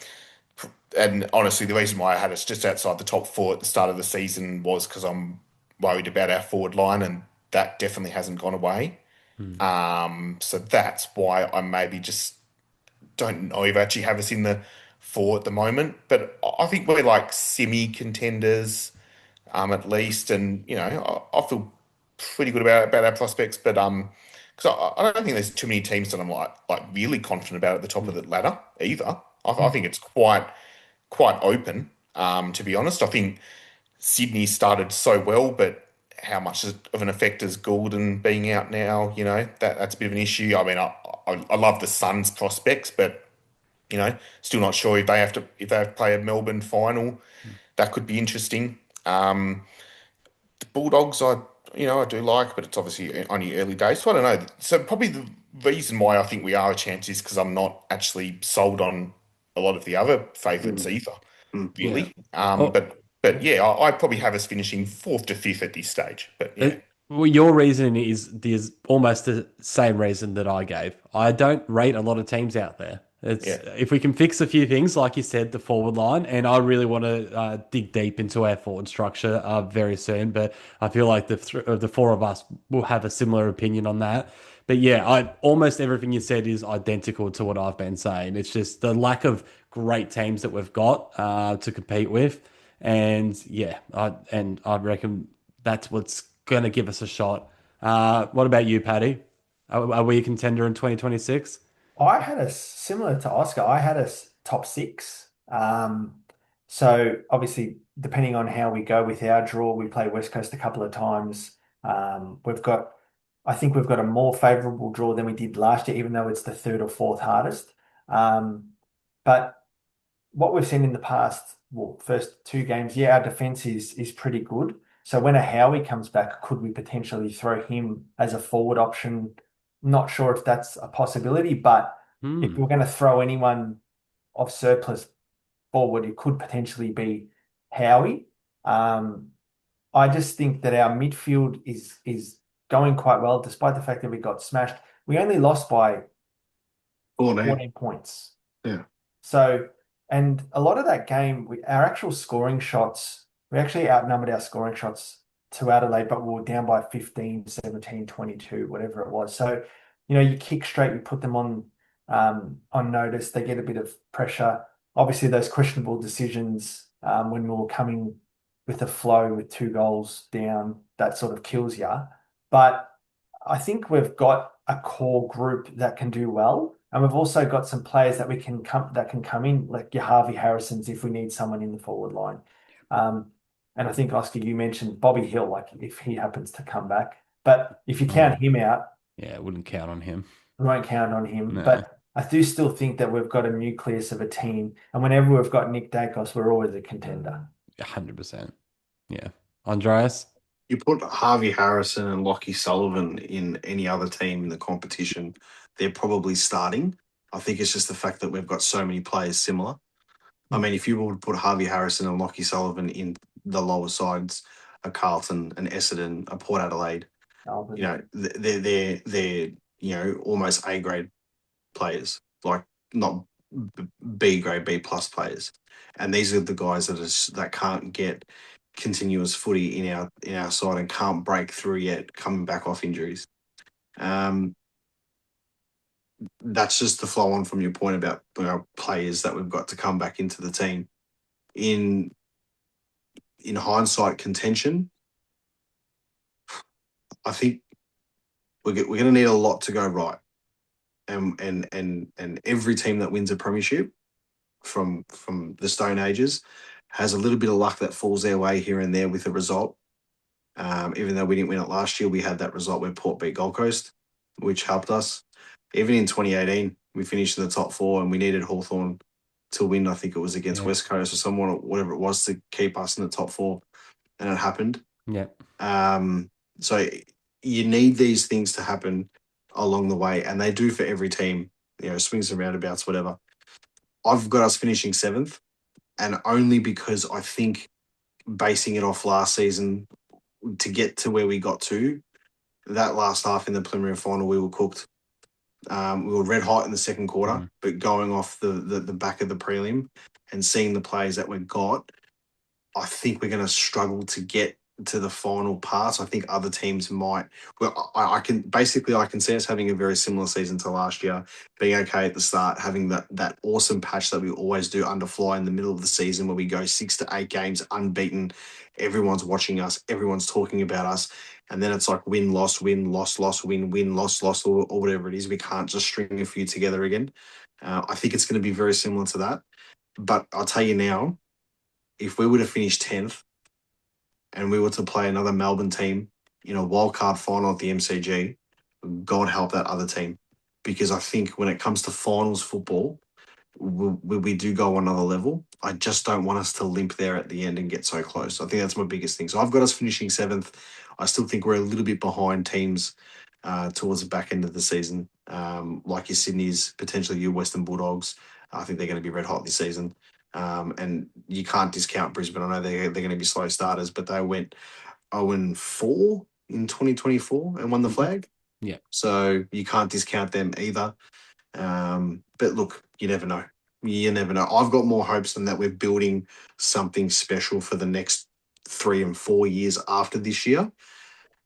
And honestly, the reason why I had us just outside the top four at the start of the season was because I'm worried about our forward line, and that definitely hasn't gone away. So that's why I maybe just don't know if I actually have us in the four at the moment. But I think we're like semi-contenders, at least, and I feel pretty good about our prospects. But because I don't think there's too many teams that I'm like really confident about at the top of the ladder either. I think it's quite open. To be honest, I think Sydney started so well, but how much of an effect is Goulden being out now? That's a bit of an issue. I mean, I love the Suns' prospects, but still not sure if they have to play a Melbourne final. That could be interesting. The Bulldogs, I do like, but it's obviously only early days, so I don't know. So probably the reason why I think we are a chance is because I'm not actually sold on a lot of the other favourites either, Yeah. really. Oh, But yeah, I probably have us finishing fourth to fifth at this stage. But yeah, well, your reasoning is almost the same reason that I gave. I don't rate a lot of teams out there. It's yeah, if we can fix a few things, like you said, the forward line, and I really want to dig deep into our forward structure very soon. But I feel like the four of us will have a similar opinion on that. But yeah, almost everything you said is identical to what I've been saying. It's just the lack of great teams that we've got to compete with, and yeah, I reckon that's what's going to give us a shot. What about you, Paddy? Are we a contender in 2026? I had a similar to Oscar. I had a top six. So obviously, depending on how we go with our draw, we play West Coast a couple of times. I think we've got a more favourable draw than we did last year, even though it's the third or fourth hardest. But what we've seen in the past, well, first two games, yeah, our defence is pretty good. So when a Howie comes back, could we potentially throw him as a forward option? Not sure if that's a possibility, but if Hmm. we're going to throw anyone of surplus forward, it could potentially be Howie. Um, I just think that our midfield is going quite well, despite the fact that we got smashed. We only lost by 14. 14 points. Yeah. So, and a lot of that game, our actual scoring shots, we actually outnumbered our scoring shots to Adelaide, but we were down by 15, 17, 22, whatever it was. So, you kick straight, you put them on notice, they get a bit of pressure. Obviously, those questionable decisions when we were coming with a flow with 2 goals down, that sort of kills you. But I think we've got a core group that can do well. And we've also got some players that can come in, like your Harvey Harrisons, if we need someone in the forward line. And I think Oscar, you mentioned Bobby Hill, like if he happens to come back. But if you count Oh, him out, yeah, I wouldn't count on him. we won't count on him. No, But I do still think that we've got a nucleus of a team. And whenever we've got Nick Dacos, we're always a contender. 100%. Yeah. Andreas? You put Harvey Harrison and Lockie Sullivan in any other team in the competition, they're probably starting. I think it's just the fact that we've got so many players similar. I mean, if you were to put Harvey Harrison and Lockie Sullivan in the lower sides, a Carlton, an Essendon, a Port Adelaide, Albert. they're almost A grade players, like not B grade, B plus players, and these are the guys that can't get continuous footy in our side and can't break through yet, coming back off injuries. That's just the flow on from your point about players that we've got to come back into the team. In hindsight, contention, I think we're going to need a lot to go right, and every team that wins a premiership from the Stone Ages has a little bit of luck that falls their way here and there with a result. Even though we didn't win it last year, we had that result where Port beat Gold Coast, which helped us. Even in 2018, we finished in the top four and we needed Hawthorn to win. I think it was against West Coast or someone, or whatever it was, to keep us in the top four, and it happened. Yeah. So you need these things to happen along the way, and they do for every team. Swings and roundabouts, whatever. I've got us finishing 7th, and only because I think, basing it off last season, to get to where we got to, that last half in the preliminary final, we were cooked. We were red hot in the second quarter, but going off the back of the prelim and seeing the players that we've got, I think we're going to struggle to get to the final pass. I think other teams might. Well, I can see us having a very similar season to last year, being okay at the start, having that awesome patch that we always do underfly in the middle of the season where we go 6 to 8 games unbeaten. Everyone's watching us, everyone's talking about us, and then it's like win, loss, loss, win, loss, or whatever it is. We can't just string a few together again. I think it's going to be very similar to that. But I'll tell you now, if we were to finish 10th and we were to play another Melbourne team in a wildcard final at the MCG, God help that other team. Because I think when it comes to finals football, we do go another level. I just don't want us to limp there at the end and get so close. I think that's my biggest thing. So I've got us finishing 7th. I still think we're a little bit behind teams towards the back end of the season, like your Sydney's, potentially your Western Bulldogs. I think they're going to be red hot this season. And you can't discount Brisbane. I know they're going to be slow starters, but they went 0-4 in 2024 and won the flag. Yeah. So you can't discount them either. But look, you never know. You never know. I've got more hopes than that we're building something special for the next 3 and 4 years after this year,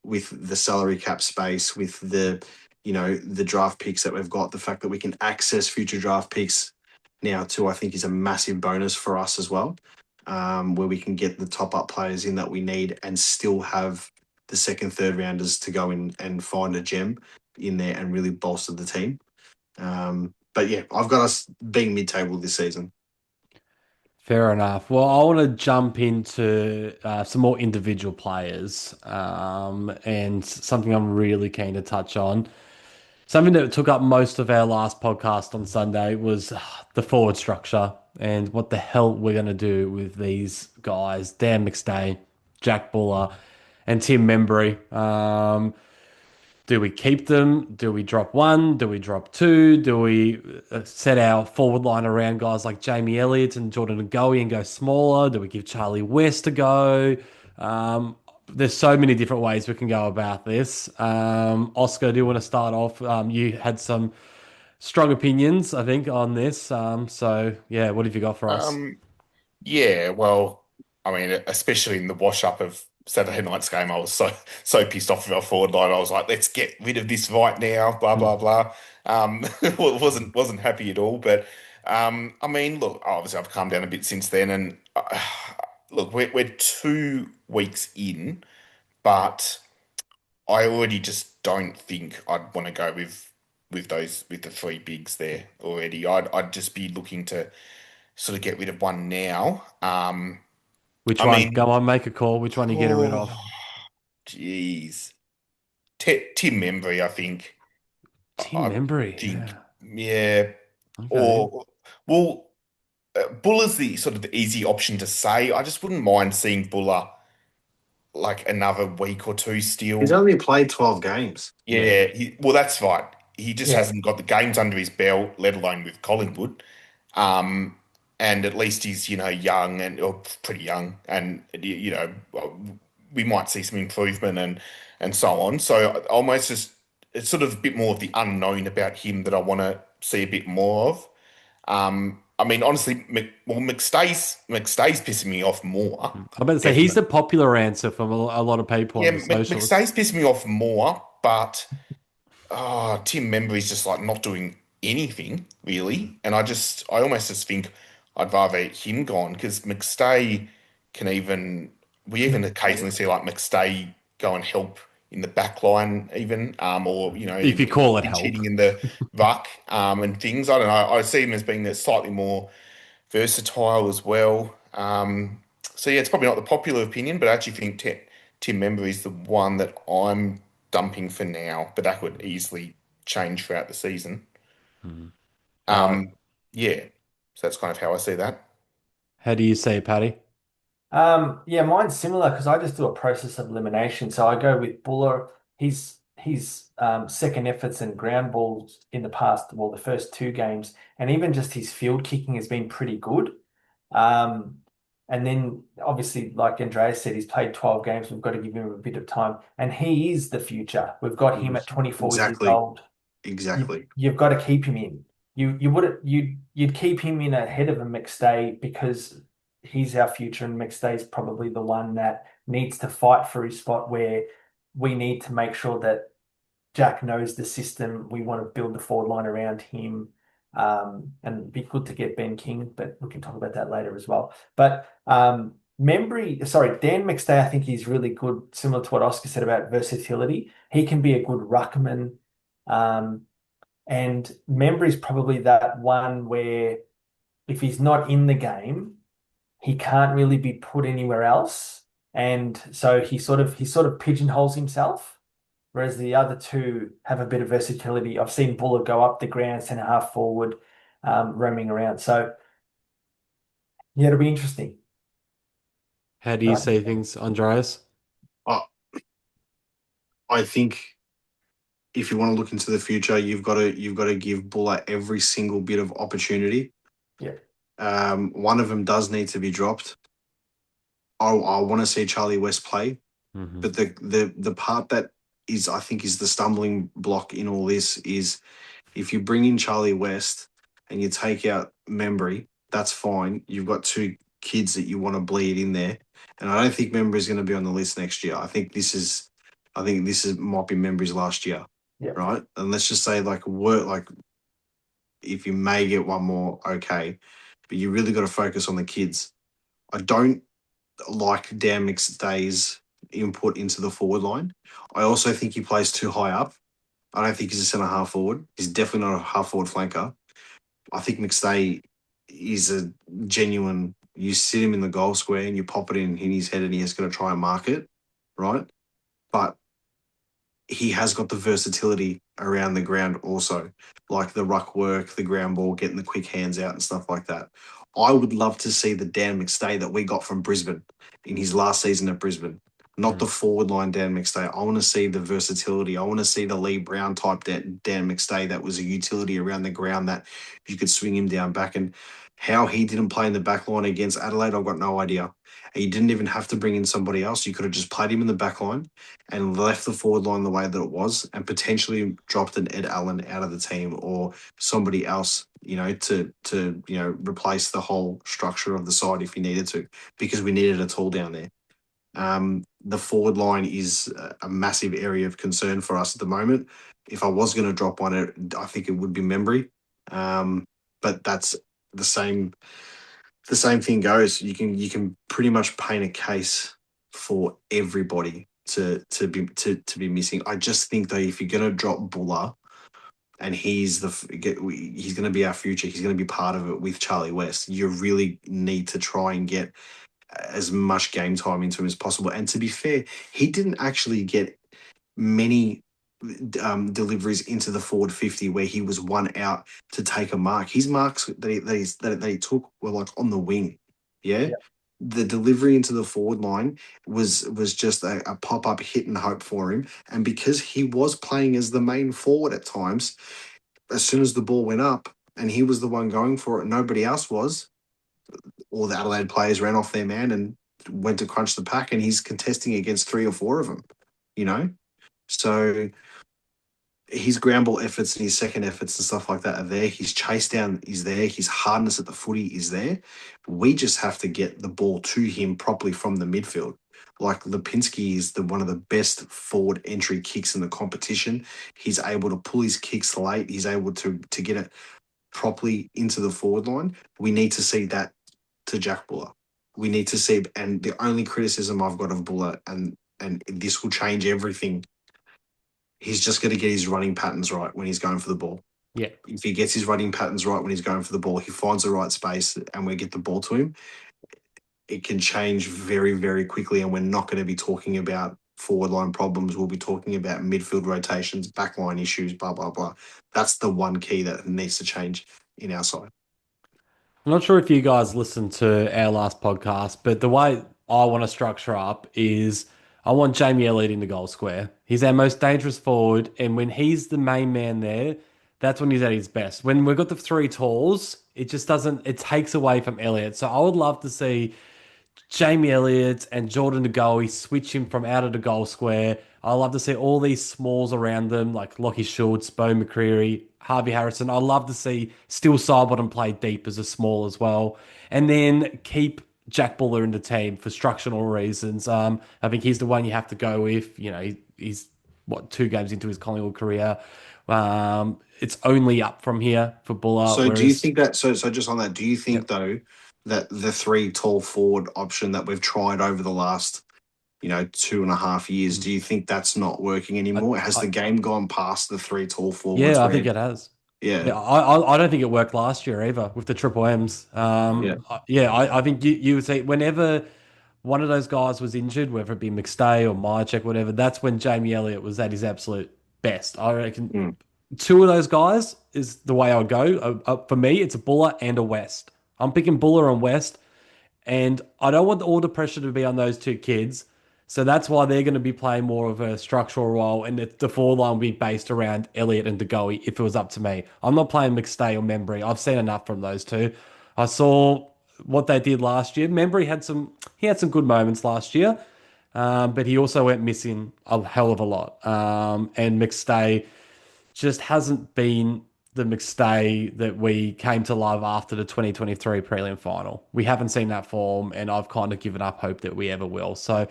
with the salary cap space, with the draft picks that we've got, the fact that we can access future draft picks now too, I think is a massive bonus for us as well, where we can get the top up players in that we need and still have the second, third rounders to go in and find a gem in there and really bolster the team. But yeah, I've got us being mid-table this season. Fair enough. Well, I want to jump into some more individual players and something I'm really keen to touch on. Something that took up most of our last podcast on Sunday was the forward structure and what the hell we're going to do with these guys, Dan McStay, Jack Buller, and Tim Membry. Do we keep them? Do we drop one? Do we drop two? Do we set our forward line around guys like Jamie Elliott and Jordan Ngoe and go smaller? Do we give Charlie West a go? There's so many different ways we can go about this. Oscar, do you want to start off? You had some strong opinions, I think, on this. So, yeah, what have you got for us? Yeah, well, I mean, especially in the wash-up of Saturday night's game, I was so pissed off with our forward line. I was like, let's get rid of this right now, blah, blah, blah. Well, wasn't happy at all. But, I mean, look, obviously I've calmed down a bit since then. And, look, we're 2 weeks in, but I already just don't think I'd want to go with the 3 bigs there already. I'd just be looking to sort of get rid of one now. Which I one? mean, Go on, make a call. Which one are you getting rid of? Jeez. Tim Membry, I think. Tim I Membry. think, Yeah. yeah. Okay. Well, Buller's the sort of the easy option to say. I just wouldn't mind seeing Buller like another week or two still. He's only played 12 games. Yeah, well, that's right. He just Yeah. hasn't got the games under his belt, let alone with Collingwood. And at least he's, young or pretty young, and we might see some improvement and so on. So almost just it's sort of a bit more of the unknown about him that I want to see a bit more of. I mean, honestly, McStay's pissing me off more. I'm about to say he's the popular answer from a lot of people Yeah, on the socials. McStay's pissing me off more, but Tim Membry's just like not doing anything really, and I almost just think I'd rather him gone because McStay we even occasionally see like McStay go and help in the back line even, or If you call it help. cheating in the ruck and things. I don't know. I see him as being slightly more versatile as well. So yeah, it's probably not the popular opinion, but I actually think Tim Membry is the one that I'm dumping for now, but that could easily change throughout the season. Yeah, so that's kind of how I see that. How do you say, Paddy? Yeah, mine's similar because I just do a process of elimination. So I go with Buller. His second efforts and ground balls in the past, well, the first 2 games, and even just his field kicking has been pretty good. And then obviously, like Andreas said, he's played 12 games. We've got to give him a bit of time, and he is the future. We've got him at 24 years Exactly. old. Exactly. You've got to keep him in. you wouldn't you'd keep him in ahead of a McStay because he's our future, and McStay's probably the one that needs to fight for his spot where we need to make sure that Jack knows the system. We want to build the forward line around him. And it'd be good to get Ben King, but we can talk about that later as well. But Dan McStay, I think he's really good, similar to what Oscar said about versatility. He can be a good ruckman. And Membry's probably that one where if he's not in the game, he can't really be put anywhere else. And so he sort of pigeonholes himself, whereas the other two have a bit of versatility. I've seen Buller go up the ground, centre half forward, roaming around. So yeah, it'll be interesting. How do you see things, Andreas? Uh, I think if you want to look into the future, you've got to give Buller every single bit of opportunity. Yeah. One of them does need to be dropped. I want to see Charlie West play, but the part that is, I think, is the stumbling block in all this is if you bring in Charlie West and you take out Membry, that's fine. You've got two kids that you want to bleed in there, and I don't think Membry is going to be on the list next year. I think this is might be Membry's last year, Yeah. right? And let's just say if you may get one more, okay, but you really got to focus on the kids. I don't like Dan McStay's input into the forward line. I also think he plays too high up. I don't think he's a centre half forward. He's definitely not a half forward flanker. I think McStay is a genuine. You sit him in the goal square and you pop it in his head and he's going to try and mark it, right? But he has got the versatility around the ground also, like the ruck work, the ground ball, getting the quick hands out and stuff like that. I would love to see the Dan McStay that we got from Brisbane in his last season at Brisbane, not the forward line Dan McStay. I want to see the versatility. I want to see the Lee Brown type Dan McStay that was a utility around the ground that you could swing him down back. And how he didn't play in the back line against Adelaide, I've got no idea. And you didn't even have to bring in somebody else. You could have just played him in the back line and left the forward line the way that it was and potentially dropped an Ed Allen out of the team or somebody else, to replace the whole structure of the side if you needed to, because we needed a tool down there. The forward line is a massive area of concern for us at the moment. If I was going to drop one, I think it would be Membry. But that's the same thing goes. You can pretty much paint a case for everybody to be missing. I just think though, if you're going to drop Buller, and he's going to be our future, he's going to be part of it with Charlie West, you really need to try and get as much game time into him as possible. And to be fair, he didn't actually get many deliveries into the forward 50 where he was one out to take a mark. His marks that he took were like on the wing. Yeah. The delivery into the forward line was just a pop-up hit and hope for him. And because he was playing as the main forward at times, as soon as the ball went up and he was the one going for it, nobody else was, all the Adelaide players ran off their man and went to crunch the pack, and he's contesting against 3 or 4 of them, So his ground ball efforts and his second efforts and stuff like that are there. His chase down is there. His hardness at the footy is there. We just have to get the ball to him properly from the midfield. Like Lipinski is one of the best forward entry kicks in the competition. He's able to pull his kicks late. He's able to get it properly into the forward line. We need to see that to Jack Buller. We need to see, and the only criticism I've got of Buller, and this will change everything, he's just going to get his running patterns right when he's going for the ball. Yeah. If he gets his running patterns right when he's going for the ball, he finds the right space and we get the ball to him, it can change very, very quickly, and we're not going to be talking about forward line problems. We'll be talking about midfield rotations, back line issues, blah, blah, blah. That's the one key that needs to change in our side. I'm not sure if you guys listened to our last podcast, but the way I want to structure up is I want Jamie Elliott in the goal square. He's our most dangerous forward, and when he's the main man there, that's when he's at his best. When we've got the 3 talls, it just doesn't, it takes away from Elliott. So I would love to see Jamie Elliott and Jordan De Goey switch him from out of the goal square. I love to see all these smalls around them, like Lockie Schultz, Bo McCreary, Harvey Harrison. I love to see Still Sidebottom play deep as a small as well. And then keep Jack Buller in the team for structural reasons. I think he's the one you have to go with. He's what, 2 games into his Collingwood career. It's only up from here for Buller. So do you Whereas, think that so just on that, do you think yep. though that the three tall forward option that we've tried over the last 2.5 years, do you think that's not working I, anymore? Has I, the game gone past the three tall forwards yeah, I think where it has. yeah, Yeah, I don't think it worked last year either with the triple M's. yeah. I think you would say whenever one of those guys was injured, whether it be McStay or Myercheck, whatever, that's when Jamie Elliott was at his absolute best. I reckon Mm. two of those guys is the way I would go. For me, it's a Buller and a West. I'm picking Buller and West, and I don't want all the pressure to be on those two kids. So that's why they're going to be playing more of a structural role, and the forward line will be based around Elliott and De Goey if it was up to me. I'm not playing McStay or Membry. I've seen enough from those two. I saw what they did last year. Membry had some good moments last year, but he also went missing a hell of a lot. And McStay just hasn't been the McStay that we came to love after the 2023 prelim final. We haven't seen that form, and I've kind of given up hope that we ever will. So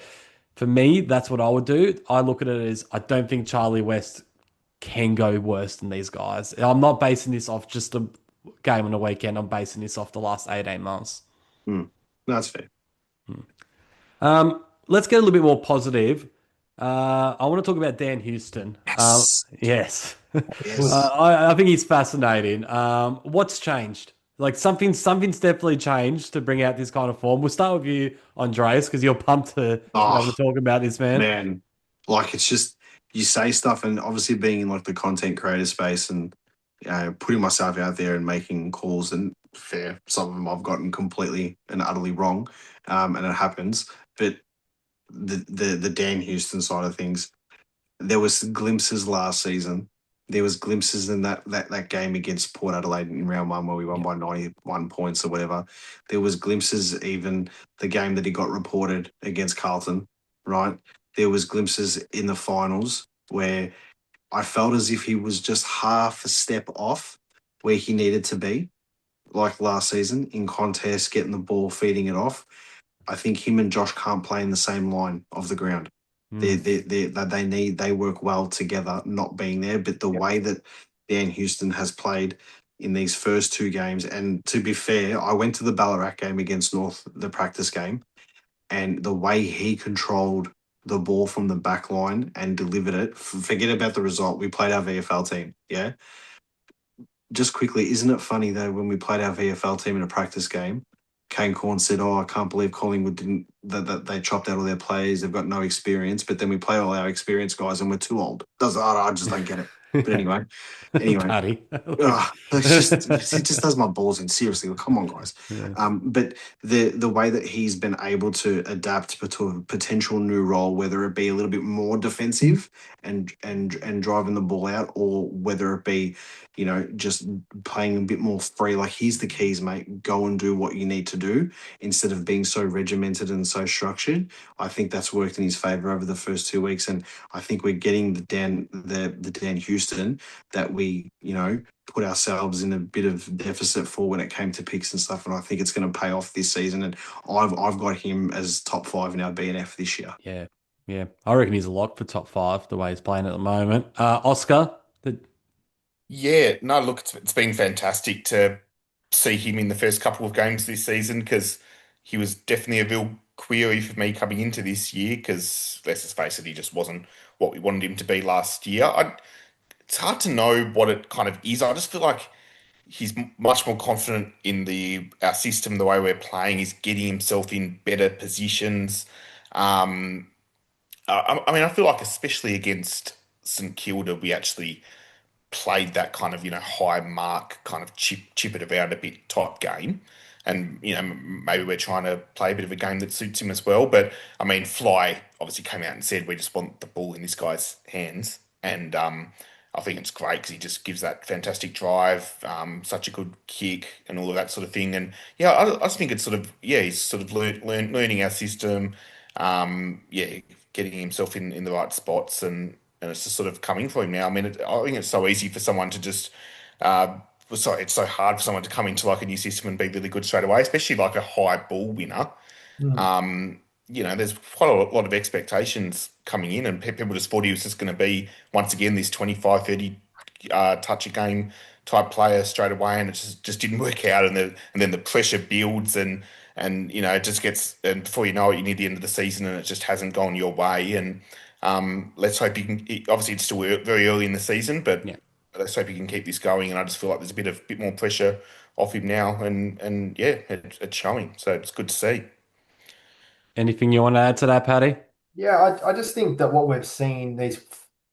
for me, that's what I would do. I look at it as I don't think Charlie West can go worse than these guys. I'm not basing this off just a game on a weekend. I'm basing this off the last 18 months. Mm. That's fair. Let's get a little bit more positive. I want to talk about Dan Houston. Yes. Yes. Yes. I think he's fascinating. What's changed? Like something's definitely changed to bring out this kind of form. We'll start with you, Andreas, because you're pumped to be able to Oh, talk about this man. man. Like it's just you say stuff and obviously being in like the content creator space and putting myself out there and making calls and fair, some of them I've gotten completely and utterly wrong. And it happens. But the Dan Houston side of things, there was glimpses last season. There was glimpses in that game against Port Adelaide in round one where we won by 91 points or whatever. There was glimpses even the game that he got reported against Carlton, right? There was glimpses in the finals where I felt as if he was just half a step off where he needed to be, like last season in contest, getting the ball, feeding it off. I think him and Josh can't play in the same line of the ground. They work well together, not being there. But the way that Dan Houston has played in these first 2 games, and to be fair, I went to the Ballarat game against North, the practice game, and the way he controlled the ball from the back line and delivered it. Forget about the result. We played our VFL team, yeah. Just quickly, isn't it funny though when we played our VFL team in a practice game? Kane Corn said, "Oh, I can't believe Collingwood didn't that they chopped out all their players. They've got no experience." But then we play all our experienced guys, and we're too old. I just don't get it. But anyway, Paddy. it just does my balls in. Seriously, well, come on, guys. Yeah. But the way that he's been able to adapt to a potential new role, whether it be a little bit more defensive and driving the ball out, or whether it be just playing a bit more free. Like he's the keys, mate. Go and do what you need to do instead of being so regimented and so structured. I think that's worked in his favour over the first 2 weeks, and I think we're getting the Dan Houston that we put ourselves in a bit of deficit for when it came to picks and stuff. And I think it's going to pay off this season. And I've got him as top 5 in our BNF this year. Yeah. Yeah. I reckon he's a lock for top 5 the way he's playing at the moment. Oscar. Yeah, no, look, it's been fantastic to see him in the first couple of games this season because he was definitely a real query for me coming into this year because, let's just face it, he just wasn't what we wanted him to be last year. It's hard to know what it kind of is. I just feel like he's much more confident in our system, the way we're playing. He's getting himself in better positions. I mean, I feel like especially against St Kilda, we actually played that kind of high mark, kind of chip it around a bit type game, and maybe we're trying to play a bit of a game that suits him as well. But I mean, Fly obviously came out and said we just want the ball in this guy's hands, and I think it's great because he just gives that fantastic drive, such a good kick, and all of that sort of thing. And yeah, I just think it's sort of yeah, he's sort of learning our system, yeah, getting himself in the right spots, and it's just sort of coming for him now. I mean, I think it's so easy for someone to just. Sorry, it's so hard for someone to come into like a new system and be really good straight away, especially like a high ball winner. Mm. There's quite a lot of expectations coming in, and people just thought he was just going to be, once again, this 25, 30 touch a game type player straight away, and it just didn't work out. And then the pressure builds, and it just gets, and before you know it, you near the end of the season, and it just hasn't gone your way. And let's hope he can. Obviously, it's still very early in the season, but Yeah. let's hope he can keep this going. And I just feel like there's a bit more pressure off him now, and yeah, it's showing. So it's good to see. Anything you want to add to that, Paddy? Yeah, I just think that what we've seen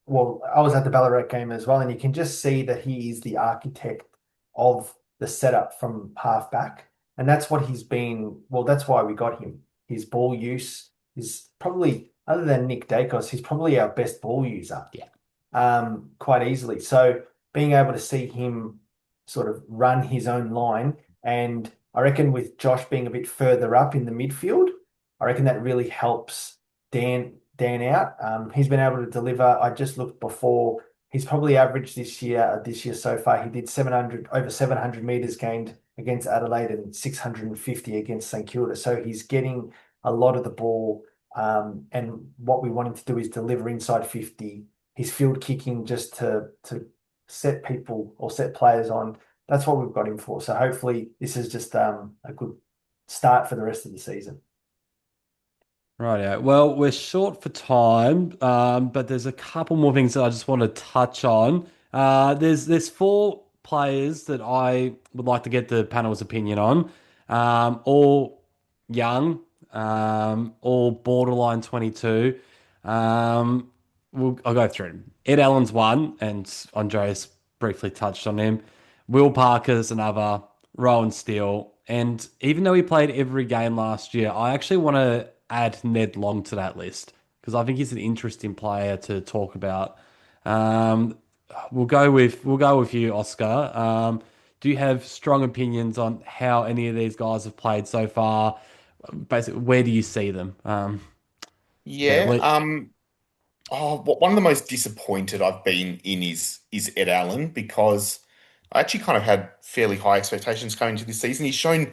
well, I was at the Ballarat game as well, and you can just see that he is the architect of the setup from half back. And that's what he's been, well, that's why we got him. His ball use is probably, other than Nick Dacos, he's probably our best ball user. Yeah. Quite easily. So being able to see him sort of run his own line, and I reckon with Josh being a bit further up in the midfield, I reckon that really helps Dan out. He's been able to deliver. I just looked before. He's probably averaged this year so far. He did over 700 meters gained against Adelaide and 650 against St Kilda. So he's getting a lot of the ball. And what we want him to do is deliver inside 50. His field kicking just to set people or set players on. That's what we've got him for. So hopefully this is just a good start for the rest of the season. Right, yeah. Well, we're short for time, but there's a couple more things that I just want to touch on. There's four players that I would like to get the panel's opinion on. All young, all borderline 22. I'll go through them. Ed Allen's one, and Andreas briefly touched on him. Will Parker's another. Rowan Steele, and even though he played every game last year, I actually want to add Ned Long to that list because I think he's an interesting player to talk about. Um, we'll go with you, Oscar. Do you have strong opinions on how any of these guys have played so far? Basically, where do you see them? Yeah, Yeah. One of the most disappointed I've been in is Ed Allen because I actually kind of had fairly high expectations going into this season. He's shown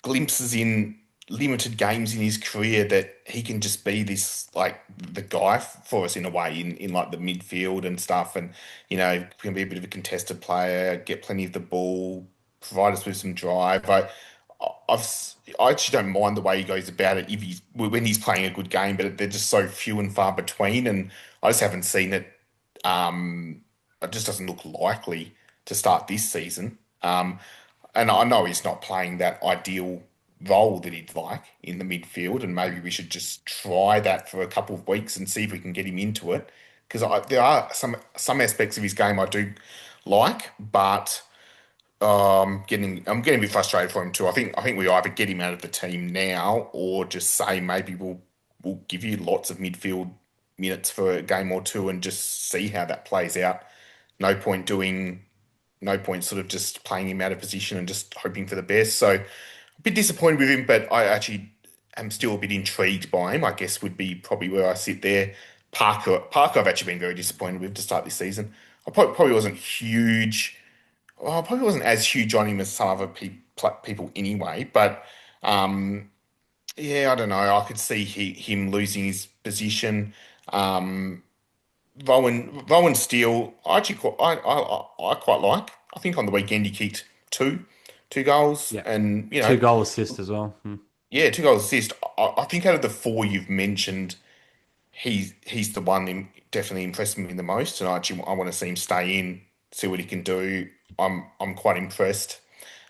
glimpses in limited games in his career that he can just be this like the guy for us in a way in like the midfield and stuff, and can be a bit of a contested player, get plenty of the ball, provide us with some drive. I actually don't mind the way he goes about it if he's when he's playing a good game, but they're just so few and far between, and I just haven't seen it. It just doesn't look likely to start this season. And I know he's not playing that ideal role that he'd like in the midfield, and maybe we should just try that for a couple of weeks and see if we can get him into it. Because there are some aspects of his game I do like, but I'm getting a bit frustrated for him too. I think we either get him out of the team now or just say maybe we'll give you lots of midfield minutes for a game or two and just see how that plays out. No point sort of just playing him out of position and just hoping for the best. So a bit disappointed with him, but I actually am still a bit intrigued by him, I guess would be probably where I sit there. Parker I've actually been very disappointed with to start this season. I probably wasn't huge. Well, I probably wasn't as huge on him as some other people anyway, but yeah, I don't know. I could see him losing his position. Um, Rowan Steele, I quite like. I think on the weekend he kicked two goals, yeah, and two goal assist as well. yeah, 2 goals assist. I think out of the four you've mentioned, he's the one who definitely impressed me the most, and I want to see him stay in, see what he can do. I'm quite impressed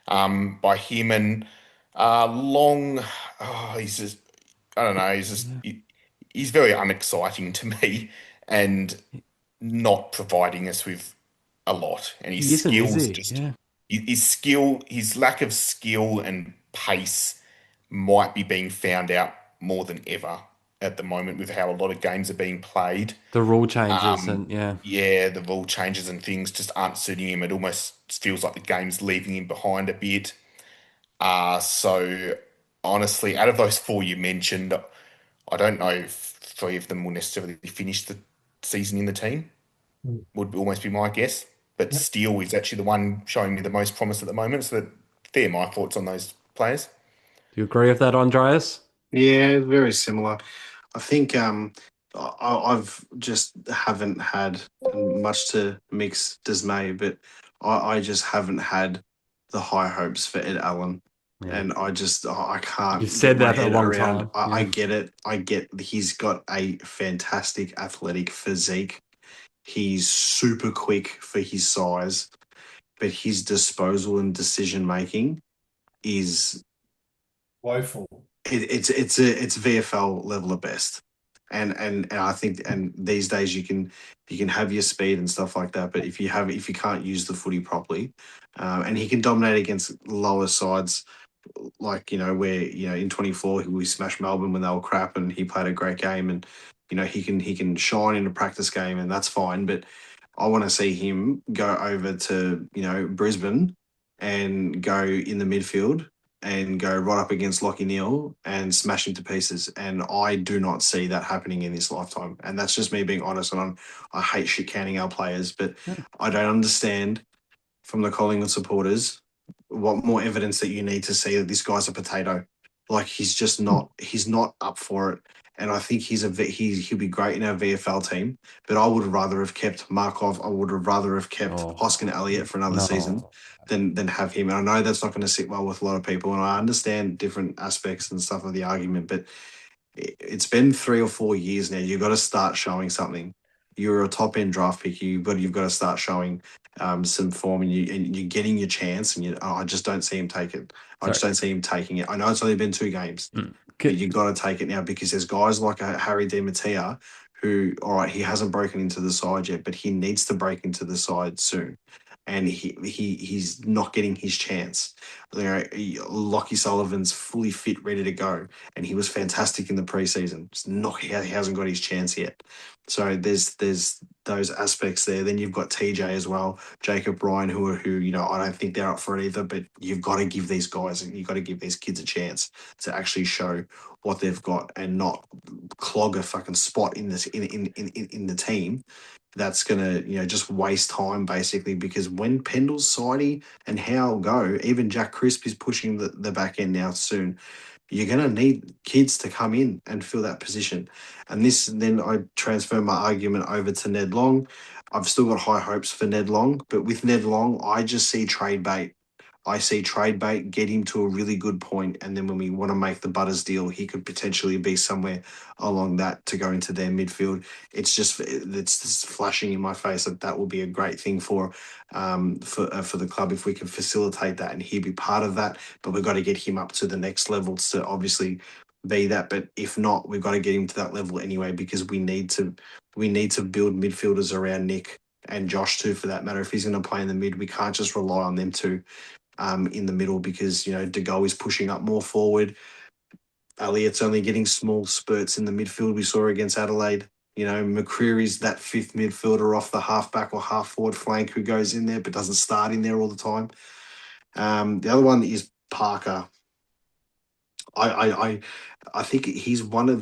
by him and Long. Oh, he's just I don't know. He's very unexciting to me, and not providing us with a lot. And He his isn't, is skills he? just Yeah. his lack of skill and pace might be being found out more than ever. at the moment with how a lot of games are being played. The rule changes and yeah. Yeah, the rule changes and things just aren't suiting him. It almost feels like the game's leaving him behind a bit. So honestly, out of those four you mentioned, I don't know if three of them will necessarily finish the season in the team. Mm. Would almost be my guess. But Yep. Steele is actually the one showing me the most promise at the moment. So they're my thoughts on those players. Do you agree with that, Andreas? Yeah, very similar. I think I've just haven't had much to mix dismay, but I just haven't had the high hopes for Ed Allen. Yeah. And I You've can't said get my that a head long around. time. I Yeah. get it. I get he's got a fantastic athletic physique. He's super quick for his size, but his disposal and decision making is Woeful. it's VFL level at best. And I think these days you can have your speed and stuff like that, but if you can't use the footy properly, and he can dominate against lower sides, like where in 24 we smashed Melbourne when they were crap, and he played a great game, and he can shine in a practice game, and that's fine. But I want to see him go over to Brisbane and go in the midfield and go right up against Lockie Neal and smash him to pieces. And I do not see that happening in this lifetime. And that's just me being honest. And I hate shit canning our players, but I don't understand from the Collingwood supporters what more evidence that you need to see that this guy's a potato. Like he's not up for it. And I think he'll be great in our VFL team, but I would rather have kept Markov. I would have rather have kept Hoskin Elliott for another season than have him. And I know that's not going to sit well with a lot of people, and I understand different aspects and stuff of the argument, but it's been 3 or 4 years now. You've got to start showing something. You're a top end draft pick. You've got to start showing some form, and you're getting your chance. And I just don't see him take it. I just don't see him taking it. I know it's only been 2 games, but you've got to take it now, because there's guys like Harry Di Mattia who, all right, he hasn't broken into the side yet, but he needs to break into the side soon. And he's not getting his chance. Lockie Sullivan's fully fit, ready to go, and he was fantastic in the preseason. He hasn't got his chance yet. So there's those aspects there. Then you've got TJ as well, Jacob Ryan, who I don't think they're up for it either. But you've got to give these guys and you've got to give these kids a chance to actually show what they've got and not clog a fucking spot in this in the team. That's gonna just waste time basically, because when Pendle's, Sidey and Howe go, even Jack Crisp is pushing the back end now soon. You're going to need kids to come in and fill that position. And then I transfer my argument over to Ned Long. I've still got high hopes for Ned Long, but with Ned Long, I just see trade bait. I see trade bait, get him to a really good point, and then when we want to make the Butters deal, he could potentially be somewhere along that to go into their midfield. It's flashing in my face that will be a great thing for the club if we can facilitate that and he'd be part of that. But we've got to get him up to the next level to obviously be that. But if not, we've got to get him to that level anyway, because we need to build midfielders around Nick and Josh too, for that matter. If he's going to play in the mid, we can't just rely on them two in the middle, because De Gea is pushing up more forward. Elliott's only getting small spurts in the midfield. We saw against Adelaide. McCreary's that fifth midfielder off the halfback or half forward flank who goes in there but doesn't start in there all the time. The other one is Parker. I think he's probably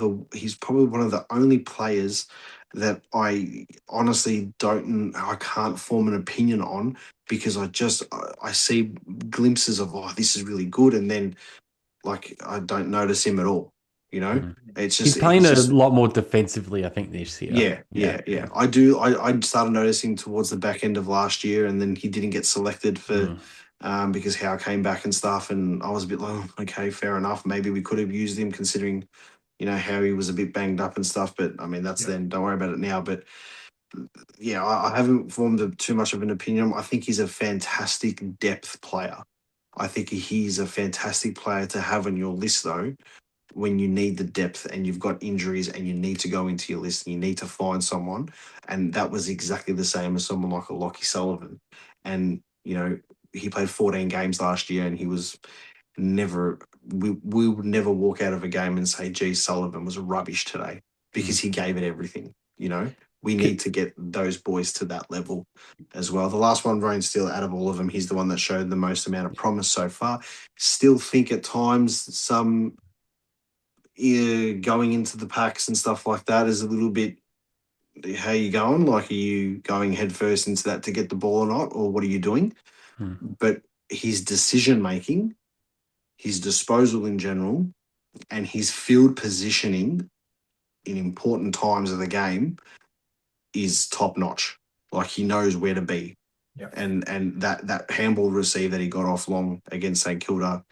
one of the only players that I honestly I can't form an opinion on, because I see glimpses of, this is really good, and then I don't notice him at all. It's just He's playing a lot more defensively, I think, this year. Yeah. I do. I started noticing towards the back end of last year, and then he didn't get selected for because Howe came back and stuff, and I was a bit like, "Oh, okay, fair enough. Maybe we could have used him, considering how he was a bit banged up and stuff." But I mean, that's then. Don't worry about it now. But yeah, I haven't formed too much of an opinion. I think he's a fantastic depth player. I think he's a fantastic player to have on your list, though, when you need the depth and you've got injuries and you need to go into your list and you need to find someone. And that was exactly the same as someone like a Lockie Sullivan. And, he played 14 games last year and he was never we would never walk out of a game and say, "Gee, Sullivan was rubbish today," because he gave it everything. We need to get those boys to that level as well. The last one, Ryan Steele, out of all of them, he's the one that showed the most amount of promise so far. Still think at times some going into the packs and stuff like that is a little bit. How you going? Like, are you going headfirst into that to get the ball or not, or what are you doing? But his decision making, his disposal in general, and his field positioning in important times of the game is top notch. Like, he knows where to be. Yep. And that handball receive that he got off long against St Kilda,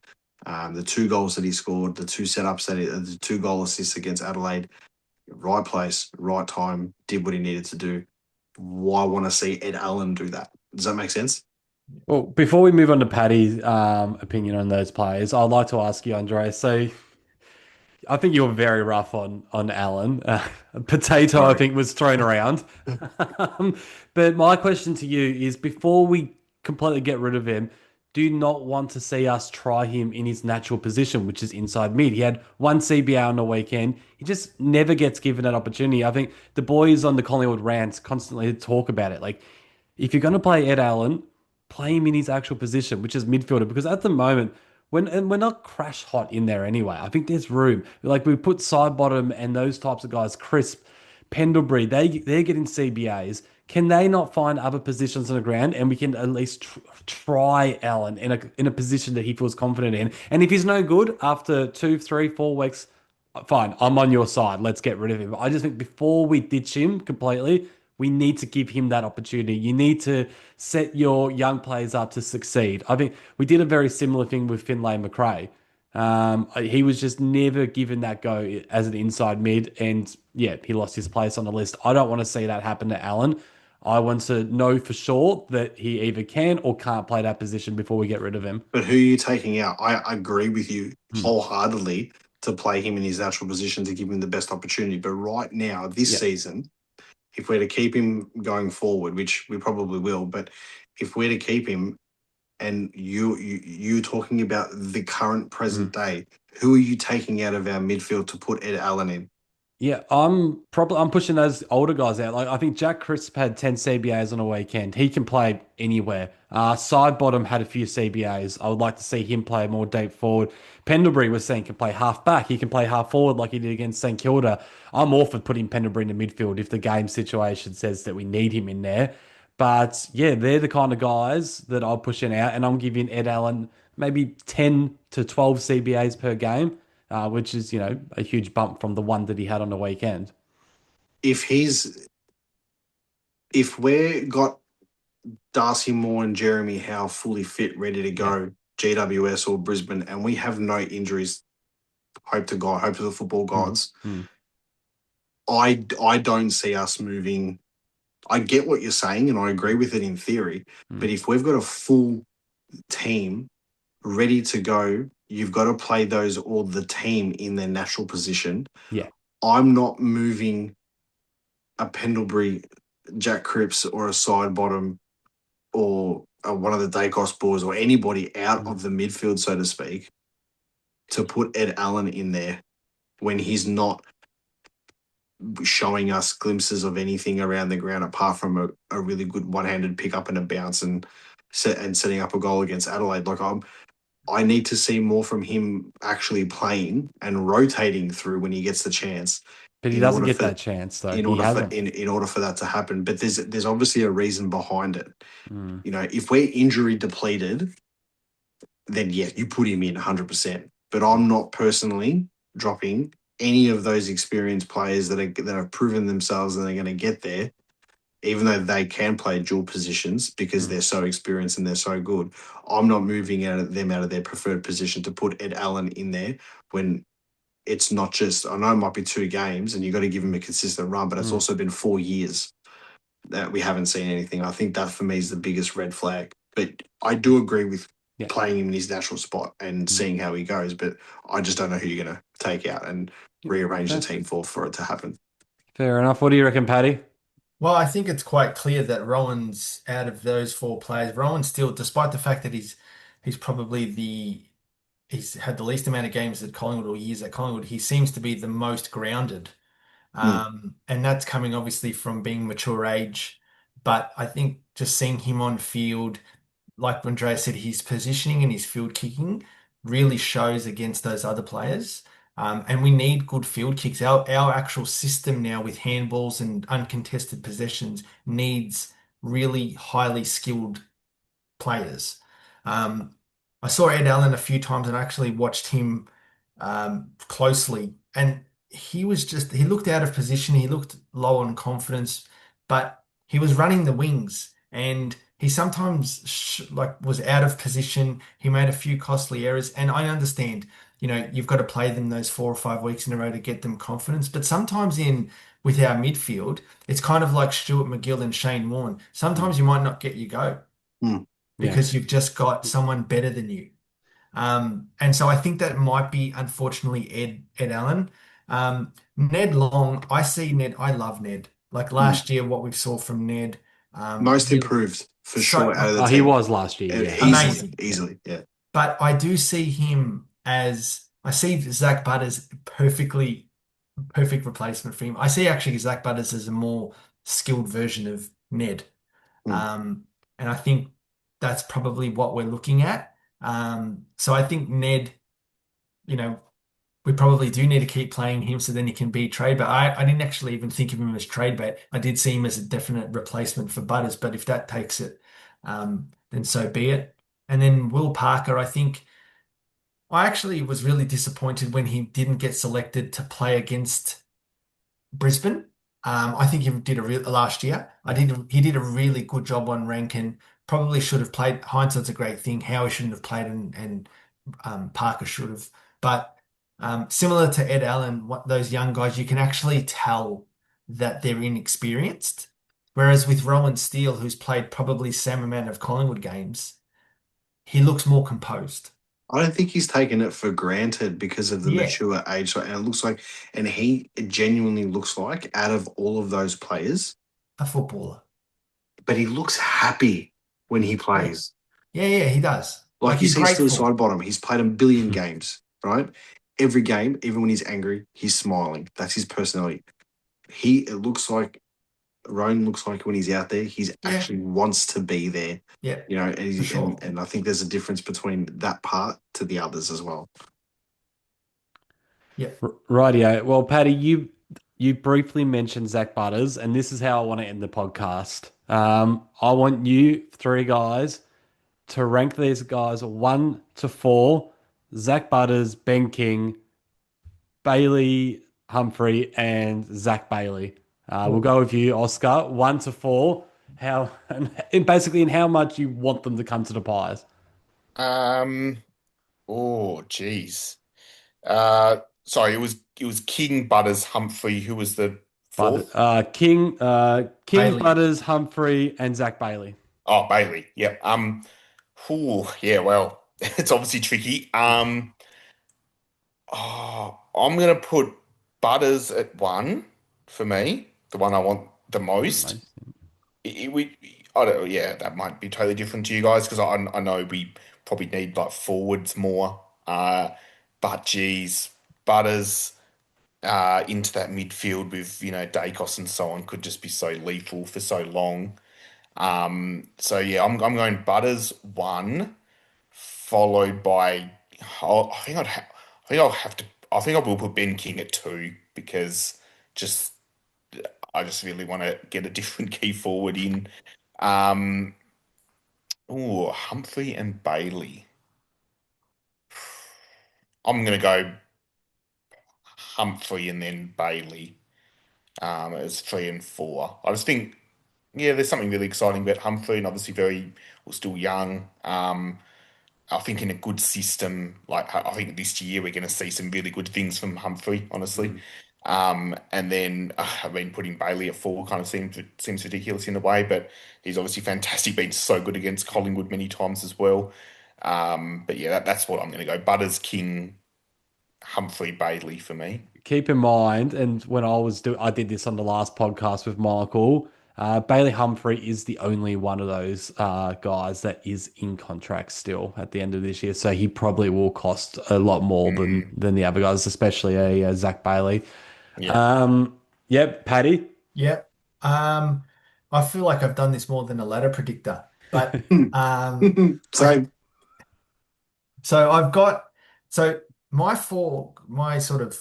the 2 goals that he scored, the 2 setups the 2 goal assists against Adelaide, right place, right time, did what he needed to do. Why want to see Ed Allen do that? Does that make sense? Well, before we move on to Paddy's opinion on those players, I'd like to ask you, Andreas. So I think you were very rough on Allen. Potato, I Sorry. think, was thrown around. But my question to you is, before we completely get rid of him, do you not want to see us try him in his natural position, which is inside mid? He had 1 CBA on the weekend. He just never gets given that opportunity. I think the boys on the Collingwood rants constantly talk about it. Like, if you're going to play Ed Allen, play him in his actual position, which is midfielder, because at the moment, and we're not crash hot in there anyway. I think there's room. Like, we put side bottom and those types of guys, Crisp, Pendlebury, they're getting CBAs. Can they not find other positions on the ground, and we can at least try Allen in a position that he feels confident in? And if he's no good after 2, 3, 4 weeks, fine, I'm on your side. Let's get rid of him. I just think before we ditch him completely, we need to give him that opportunity. You need to set your young players up to succeed. I think we did a very similar thing with Finlay McRae. He was just never given that go as an inside mid, and yeah, he lost his place on the list. I don't want to see that happen to Allen. I want to know for sure that he either can or can't play that position before we get rid of him. But who are you taking out? I agree with you wholeheartedly to play him in his natural position to give him the best opportunity. But right now, this season, if we're to keep him going forward, which we probably will, but if we're to keep him, and you talking about the current present day, who are you taking out of our midfield to put Ed Allen in? Yeah, I'm pushing those older guys out. Like, I think Jack Crisp had 10 CBAs on a weekend. He can play anywhere. Side bottom had a few CBAs. I would like to see him play more deep forward. Pendlebury was saying can play half back. He can play half forward like he did against St Kilda. I'm all for putting Pendlebury in the midfield if the game situation says that we need him in there. But yeah, they're the kind of guys that I'll push in out, and I'm giving Ed Allen maybe 10 to 12 CBAs per game. Which is, a huge bump from the one that he had on the weekend. If we're got Darcy Moore and Jeremy Howe fully fit, ready to go, GWS or Brisbane, and we have no injuries, hope to God, hope to the football gods, I don't see us moving. I get what you're saying, and I agree with it in theory, but if we've got a full team ready to go, you've got to play those or the team in their natural position. Yeah. I'm not moving a Pendlebury, Jack Cripps, or a side bottom, or one of the Dacos boys, or anybody out of the midfield, so to speak, to put Ed Allen in there when he's not showing us glimpses of anything around the ground apart from a really good one-handed pick up and a bounce and setting up a goal against Adelaide. Like, I need to see more from him actually playing and rotating through when he gets the chance. But he doesn't get that chance, though. In order for that to happen. But there's obviously a reason behind it. If we're injury depleted, then yeah, you put him in 100%. But I'm not personally dropping any of those experienced players that have proven themselves and they're going to get there, even though they can play dual positions because they're so experienced and they're so good. I'm not moving them out of their preferred position to put Ed Allen in there when it's not just, I know it might be 2 games and you've got to give him a consistent run, but it's also been 4 years that we haven't seen anything. I think that for me is the biggest red flag. But I do agree with playing him in his natural spot and seeing how he goes, but I just don't know who you're going to take out and rearrange the team for it to happen. Fair enough. What do you reckon, Paddy? Well, I think it's quite clear that Rowan's out of those 4 players. Rowan still, despite the fact that he's probably he's had the least amount of games at Collingwood or years at Collingwood, he seems to be the most grounded. Hmm. And that's coming obviously from being mature age. But I think just seeing him on field, like Andreas said, his positioning and his field kicking really shows against those other players. And we need good field kicks. Our actual system now with handballs and uncontested possessions needs really highly skilled players. Um, I saw Ed Allen a few times and I actually watched him closely, and he looked out of position. He looked low on confidence, but he was running the wings, and he sometimes was out of position. He made a few costly errors, and I understand. You've got to play them those 4 or 5 weeks in a row to get them confidence. But sometimes with our midfield, it's kind of like Stuart McGill and Shane Warne. Sometimes you might not get your go Hmm. Yeah. because you've just got someone better than you. And so I think that might be unfortunately Ed Allen. Ned Long, I see Ned. I love Ned. Like Hmm. last year, what we saw from Ned, Most really improved for so sure out of the Oh, he team. was last year. Yeah. Easily, amazing. easily, yeah. But I do see him as I see Zach Butters perfect replacement for him. I see actually Zach Butters as a more skilled version of Ned. Hmm. Um, and I think that's probably what we're looking at. So I think Ned, you know, we probably do need to keep playing him so then he can be trade bait. I didn't actually even think of him as trade bait. I did see him as a definite replacement for Butters, but if that takes it, then so be it. And then Will Parker, I think I actually was really disappointed when he didn't get selected to play against Brisbane. I think he did a real last year. He did a really good job on Rankin. Probably should have played. Hindsight's a great thing. Howie shouldn't have played, and Parker should have. But similar to Ed Allen, those young guys, you can actually tell that they're inexperienced. Whereas with Rowan Steele, who's played probably the same amount of Collingwood games, he looks more composed. I don't think he's taken it for granted because of the Yeah, mature age. And it looks like, and it genuinely looks like, out of all of those players, a footballer. but he looks happy when he Yeah, plays. yeah, he does. Like Like you he's see Steele grateful. Sidebottom, he's played a billion games, right? Every game, even when he's angry, he's smiling. That's his personality. It looks like Roan looks like when he's out there, he's Yeah, actually wants to be there, yeah, and, for sure. and I think there's a difference between that part to the others as well. Yeah. Rightio. Well, Paddy, you briefly mentioned Zach Butters, and this is how I want to end the podcast. I want you three guys to rank these guys 1 to 4. Zach Butters, Ben King, Bailey Humphrey, and Zach Bailey. We'll go with you, Oscar. 1 to 4. How and basically in how much you want them to come to the Pies. Um, oh, geez. Sorry, it was King, Butters, Humphrey. Who was the But fourth? King, Bailey. Butters, Humphrey, and Zach Bailey. Oh, Bailey. Yep. Yeah. Well, it's obviously tricky. I'm gonna put Butters at 1 for me, the one I want the most. I don't. Yeah, that might be totally different to you guys because I know we probably need like forwards more. But geez, Butters into that midfield with Dacos and so on could just be so lethal for so long. So yeah, I'm going Butters 1, followed by I think I think I will put Ben King at 2 because just I just really want to get a different key forward in. Um, Humphrey and Bailey. I'm gonna go Humphrey and then Bailey as 3 and 4. I just think, yeah, there's something really exciting about Humphrey, and obviously still young. I think in a good system, like I think this year we're going to see some really good things from Humphrey, honestly. And then I mean, putting Bailey at 4 kind of seems ridiculous in a way, but he's obviously fantastic, been so good against Collingwood many times as well. But yeah, that's what I'm going to go. Butters, King, Humphrey, Bailey for me. Keep in mind, and when I did this on the last podcast with Michael. Bailey Humphrey is the only one of those guys that is in contract still at the end of this year, so he probably will cost a lot more than the other guys, especially a Zach Bailey. Yeah. Yep, Paddy. Yeah. I feel like I've done this more than a ladder predictor, but Same. so so my sort of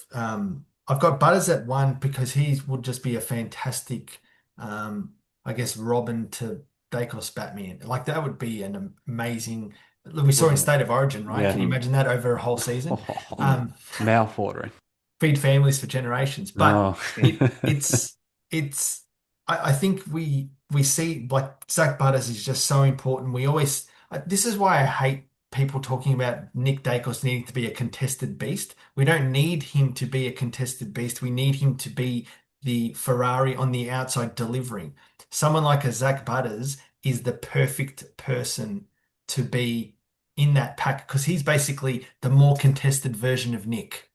I've got Butters at 1 because he would just be a fantastic I guess Robin to Dacos Batman. Like that would be an amazing look, we saw in State of Origin, right? Yeah. Can you imagine that over a whole season? Mouth watering. Feed families for generations. But Oh. it's I think we see like Zach Butters is just so important. We always this is why I hate people talking about Nick Dacos needing to be a contested beast. We don't need him to be a contested beast. We need him to be the Ferrari on the outside delivering. Someone like a Zach Butters is the perfect person to be in that pack because he's basically the more contested version of Nick.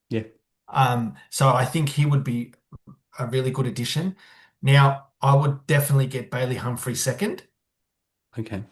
Yeah. So I think he would be a really good addition. Now, I would definitely get Bailey Humphrey second. Okay.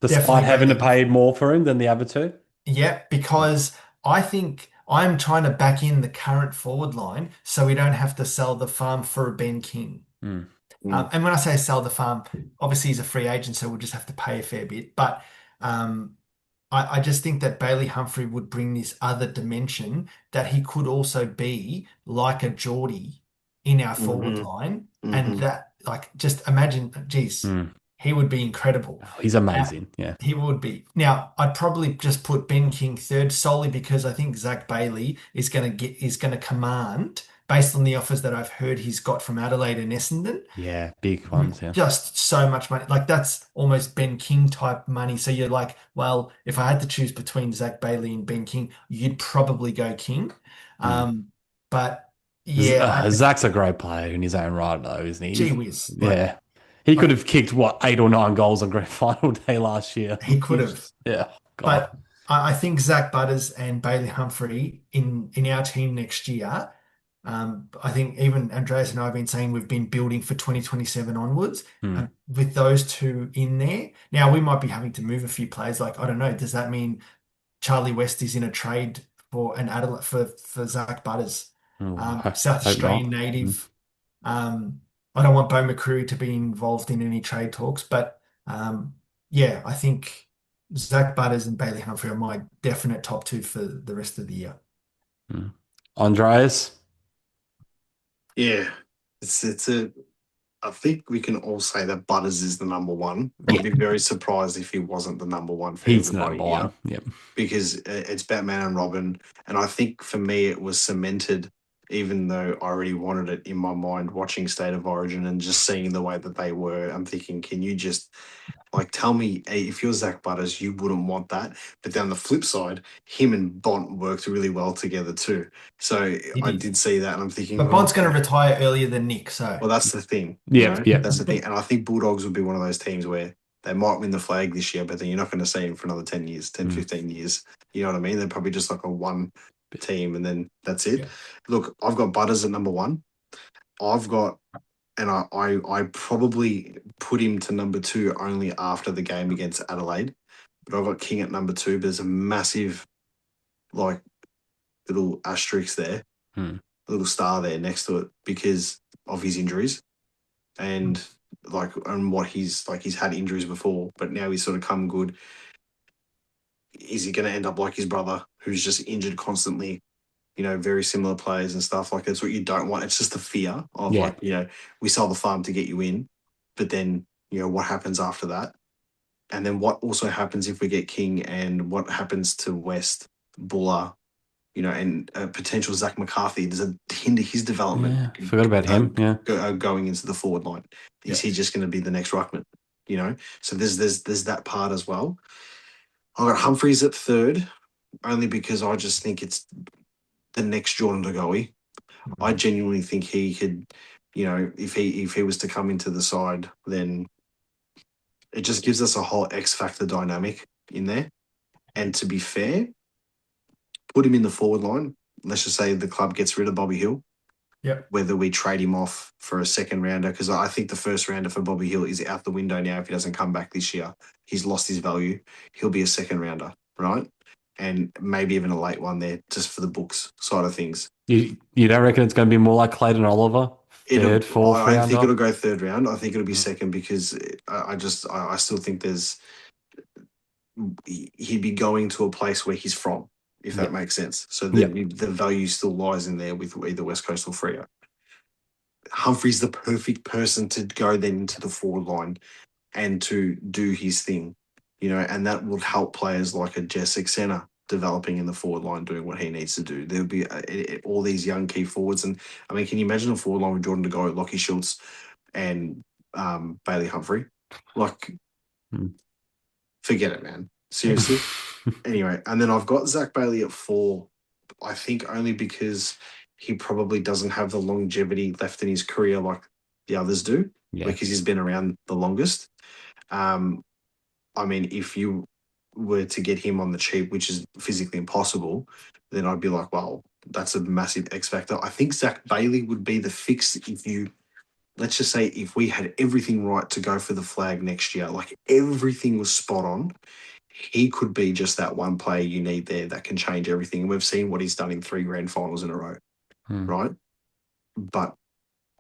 Despite Definitely having to Bailey. pay more for him than the other two? Yeah, because I think I'm trying to back in the current forward line so we don't have to sell the farm for a Ben King. Mm. And when I say sell the farm, obviously he's a free agent, so we'll just have to pay a fair bit. But I just think that Bailey Humphrey would bring this other dimension that he could also be like a Geordie in our forward line. And that, like, just imagine, geez, he would be incredible. Oh, he's amazing. Yeah. He would be. Now, I'd probably just put Ben King third solely because I think Zach Bailey is going to command, based on the offers that I've heard he's got from Adelaide and Essendon. Yeah, big ones. Yeah. Just so much money. Like that's almost Ben King type money. So you're like, well, if I had to choose between Zach Bailey and Ben King, you'd probably go King. But yeah, Zach's a great player in his own right, though, isn't he? Gee whiz. Yeah. He could have kicked, 8 or 9 goals on grand final day last year. He could have. Yeah. God. But I think Zach Butters and Bailey Humphrey in our team next year. I think even Andreas and I have been saying we've been building for 2027 onwards with those two in there. Now we might be having to move a few players. Like, I don't know, does that mean Charlie West is in a trade for an Adelaide for Zach Butters? South Australian native. I don't want Bo McCreary to be involved in any trade talks, but yeah, I think Zach Butters and Bailey Humphrey are my definite top 2 for the rest of the year. Andreas? Yeah, I think we can all say that Butters is the number 1. I'd be very surprised if he wasn't the number 1 for He's everybody number 1. Yep. because it's Batman and Robin, and I think for me it was cemented, even though I already wanted it in my mind watching State of Origin and just seeing the way that they were. I'm thinking, can you just tell me, hey, if you're Zach Butters, you wouldn't want that. But then on the flip side, him and Bont worked really well together too. So I did see that, and I'm thinking, but Bont's going to retire earlier than Nick, so well, that's the thing. Yeah, yeah, that's the thing. And I think Bulldogs would be one of those teams where they might win the flag this year, but then you're not going to see him for another 10 years, 10, 15 years. You know what I mean? They're probably just like a one team, and then that's it. Yeah. Look, I've got Butters at number 1. I've got, and I probably put him to number 2 only after the game against Adelaide, but I've got King at number 2. But there's a massive, little asterisk there, a little star there next to it because of his injuries, and what he's had injuries before, but now he's sort of come good. Is he going to end up like his brother, who's just injured constantly? Very similar players and stuff. Like, that's what you don't want. It's just the fear of we sell the farm to get you in, but then, what happens after that? And then what also happens if we get King, and what happens to West, Buller, and potential Zach McCarthy? Does it hinder his development? Yeah, forgot about him. Yeah. Going into the forward line. Is he just going to be the next ruckman? So there's that part as well. I got Humphreys at 3rd, only because I just think it's the next Jordan De Goey. I genuinely think he could, if he was to come into the side, then it just gives us a whole X factor dynamic in there. And to be fair, put him in the forward line. Let's just say the club gets rid of Bobby Hill. Yep. whether we trade him off for a second rounder, because I think the first rounder for Bobby Hill is out the window now if he doesn't come back this year. He's lost his value. He'll be a second rounder, right? And maybe even a late one there just for the books side of things. You don't reckon it's going to be more like Clayton Oliver? Third, fourth I rounder? think it'll go third round. I think it'll be second because I still think he'd be going to a place where he's from, if that makes sense. So the value still lies in there with either West Coast or Freo. Humphrey's the perfect person to go then into the forward line and to do his thing, and that will help players like a Jessic Senna developing in the forward line, doing what he needs to do. There'll be all these young key forwards. And, I mean, can you imagine a forward line with Jordan De Goey, Lockie Schultz, and Bailey Humphrey? Forget it, man. Seriously. Anyway, and then I've got Zach Bailey at 4, I think only because he probably doesn't have the longevity left in his career like the others do, because he's been around the longest. I mean, if you were to get him on the cheap, which is physically impossible, then I'd be like, well, that's a massive X factor. I think Zach Bailey would be the fix let's just say if we had everything right to go for the flag next year, like everything was spot on, he could be just that one player you need there that can change everything. And we've seen what he's done in 3 grand finals in a row, right? But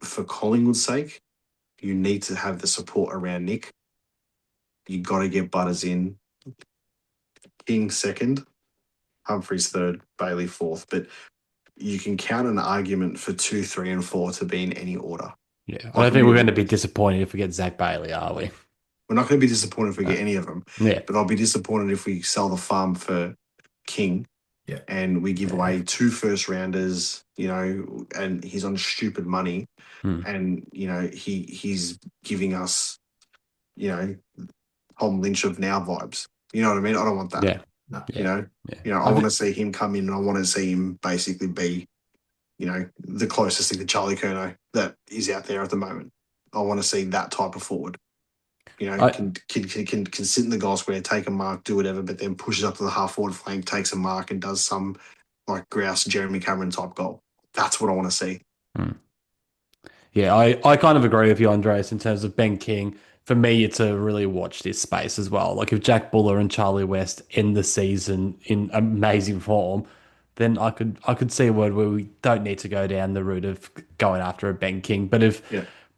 for Collingwood's sake, you need to have the support around Nick. You got to get Butters in. King second, Humphreys third, Bailey fourth. But you can count an argument for 2, 3, and 4 to be in any order. Yeah, I don't think we're going to be disappointed if we get Zach Bailey, are we? We're not going to be disappointed if we get any of them. Yeah. But I'll be disappointed if we sell the farm for King and we give away 2 first rounders, and he's on stupid money. And, he's giving us, Tom Lynch of now vibes. You know what I mean? I don't want that. I want to see him come in and I want to see him basically be, the closest thing to Charlie Curnow that is out there at the moment. I want to see that type of forward. Can sit in the goal square, take a mark, do whatever, but then pushes up to the half forward flank, takes a mark, and does some like grouse Jeremy Cameron type goal. That's what I want to see. Yeah, I kind of agree with you, Andreas, in terms of Ben King. For me, it's a really watch this space as well. Like if Jack Buller and Charlie West end the season in amazing form, then I could see a world where we don't need to go down the route of going after a Ben King. But if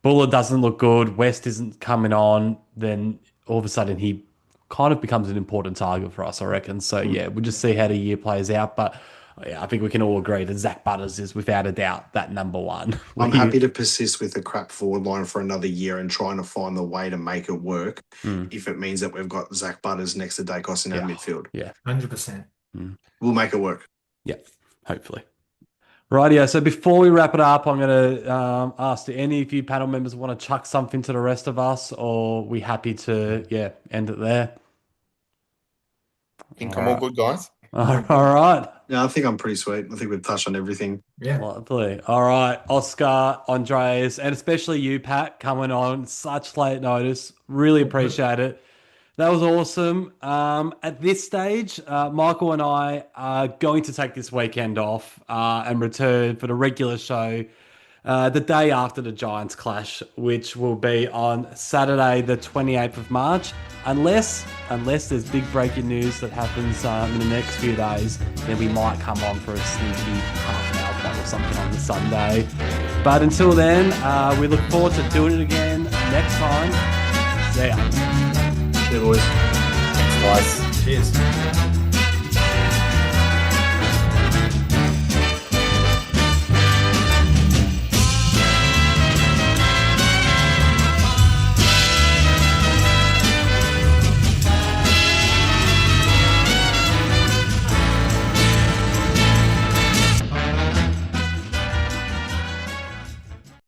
Buller doesn't look good, West isn't coming on, then all of a sudden he kind of becomes an important target for us, I reckon. So, we'll just see how the year plays out. But I think we can all agree that Zach Butters is without a doubt that number one. I'm happy to persist with the crap forward line for another year and trying to find the way to make it work if it means that we've got Zach Butters next to Dacos in our midfield. Yeah. 100%. We'll make it work. Yeah, hopefully. Rightio, so before we wrap it up, I'm going to ask, do any of you panel members want to chuck something to the rest of us, or are we happy to, end it there? I think I'm all good, guys. All right. Yeah, I think I'm pretty sweet. I think we've touched on everything. Yeah. Lovely. All right, Oscar, Andreas, and especially you, Pat, coming on such late notice. Really appreciate it. That was awesome. At this stage, Michael and I are going to take this weekend off and return for the regular show the day after the Giants clash, which will be on Saturday, the 28th of March. Unless there's big breaking news that happens in the next few days, then we might come on for a sneaky half-hour pod or something on the Sunday. But until then, we look forward to doing it again next time. See ya. Yeah, boys. Thanks, guys. Cheers.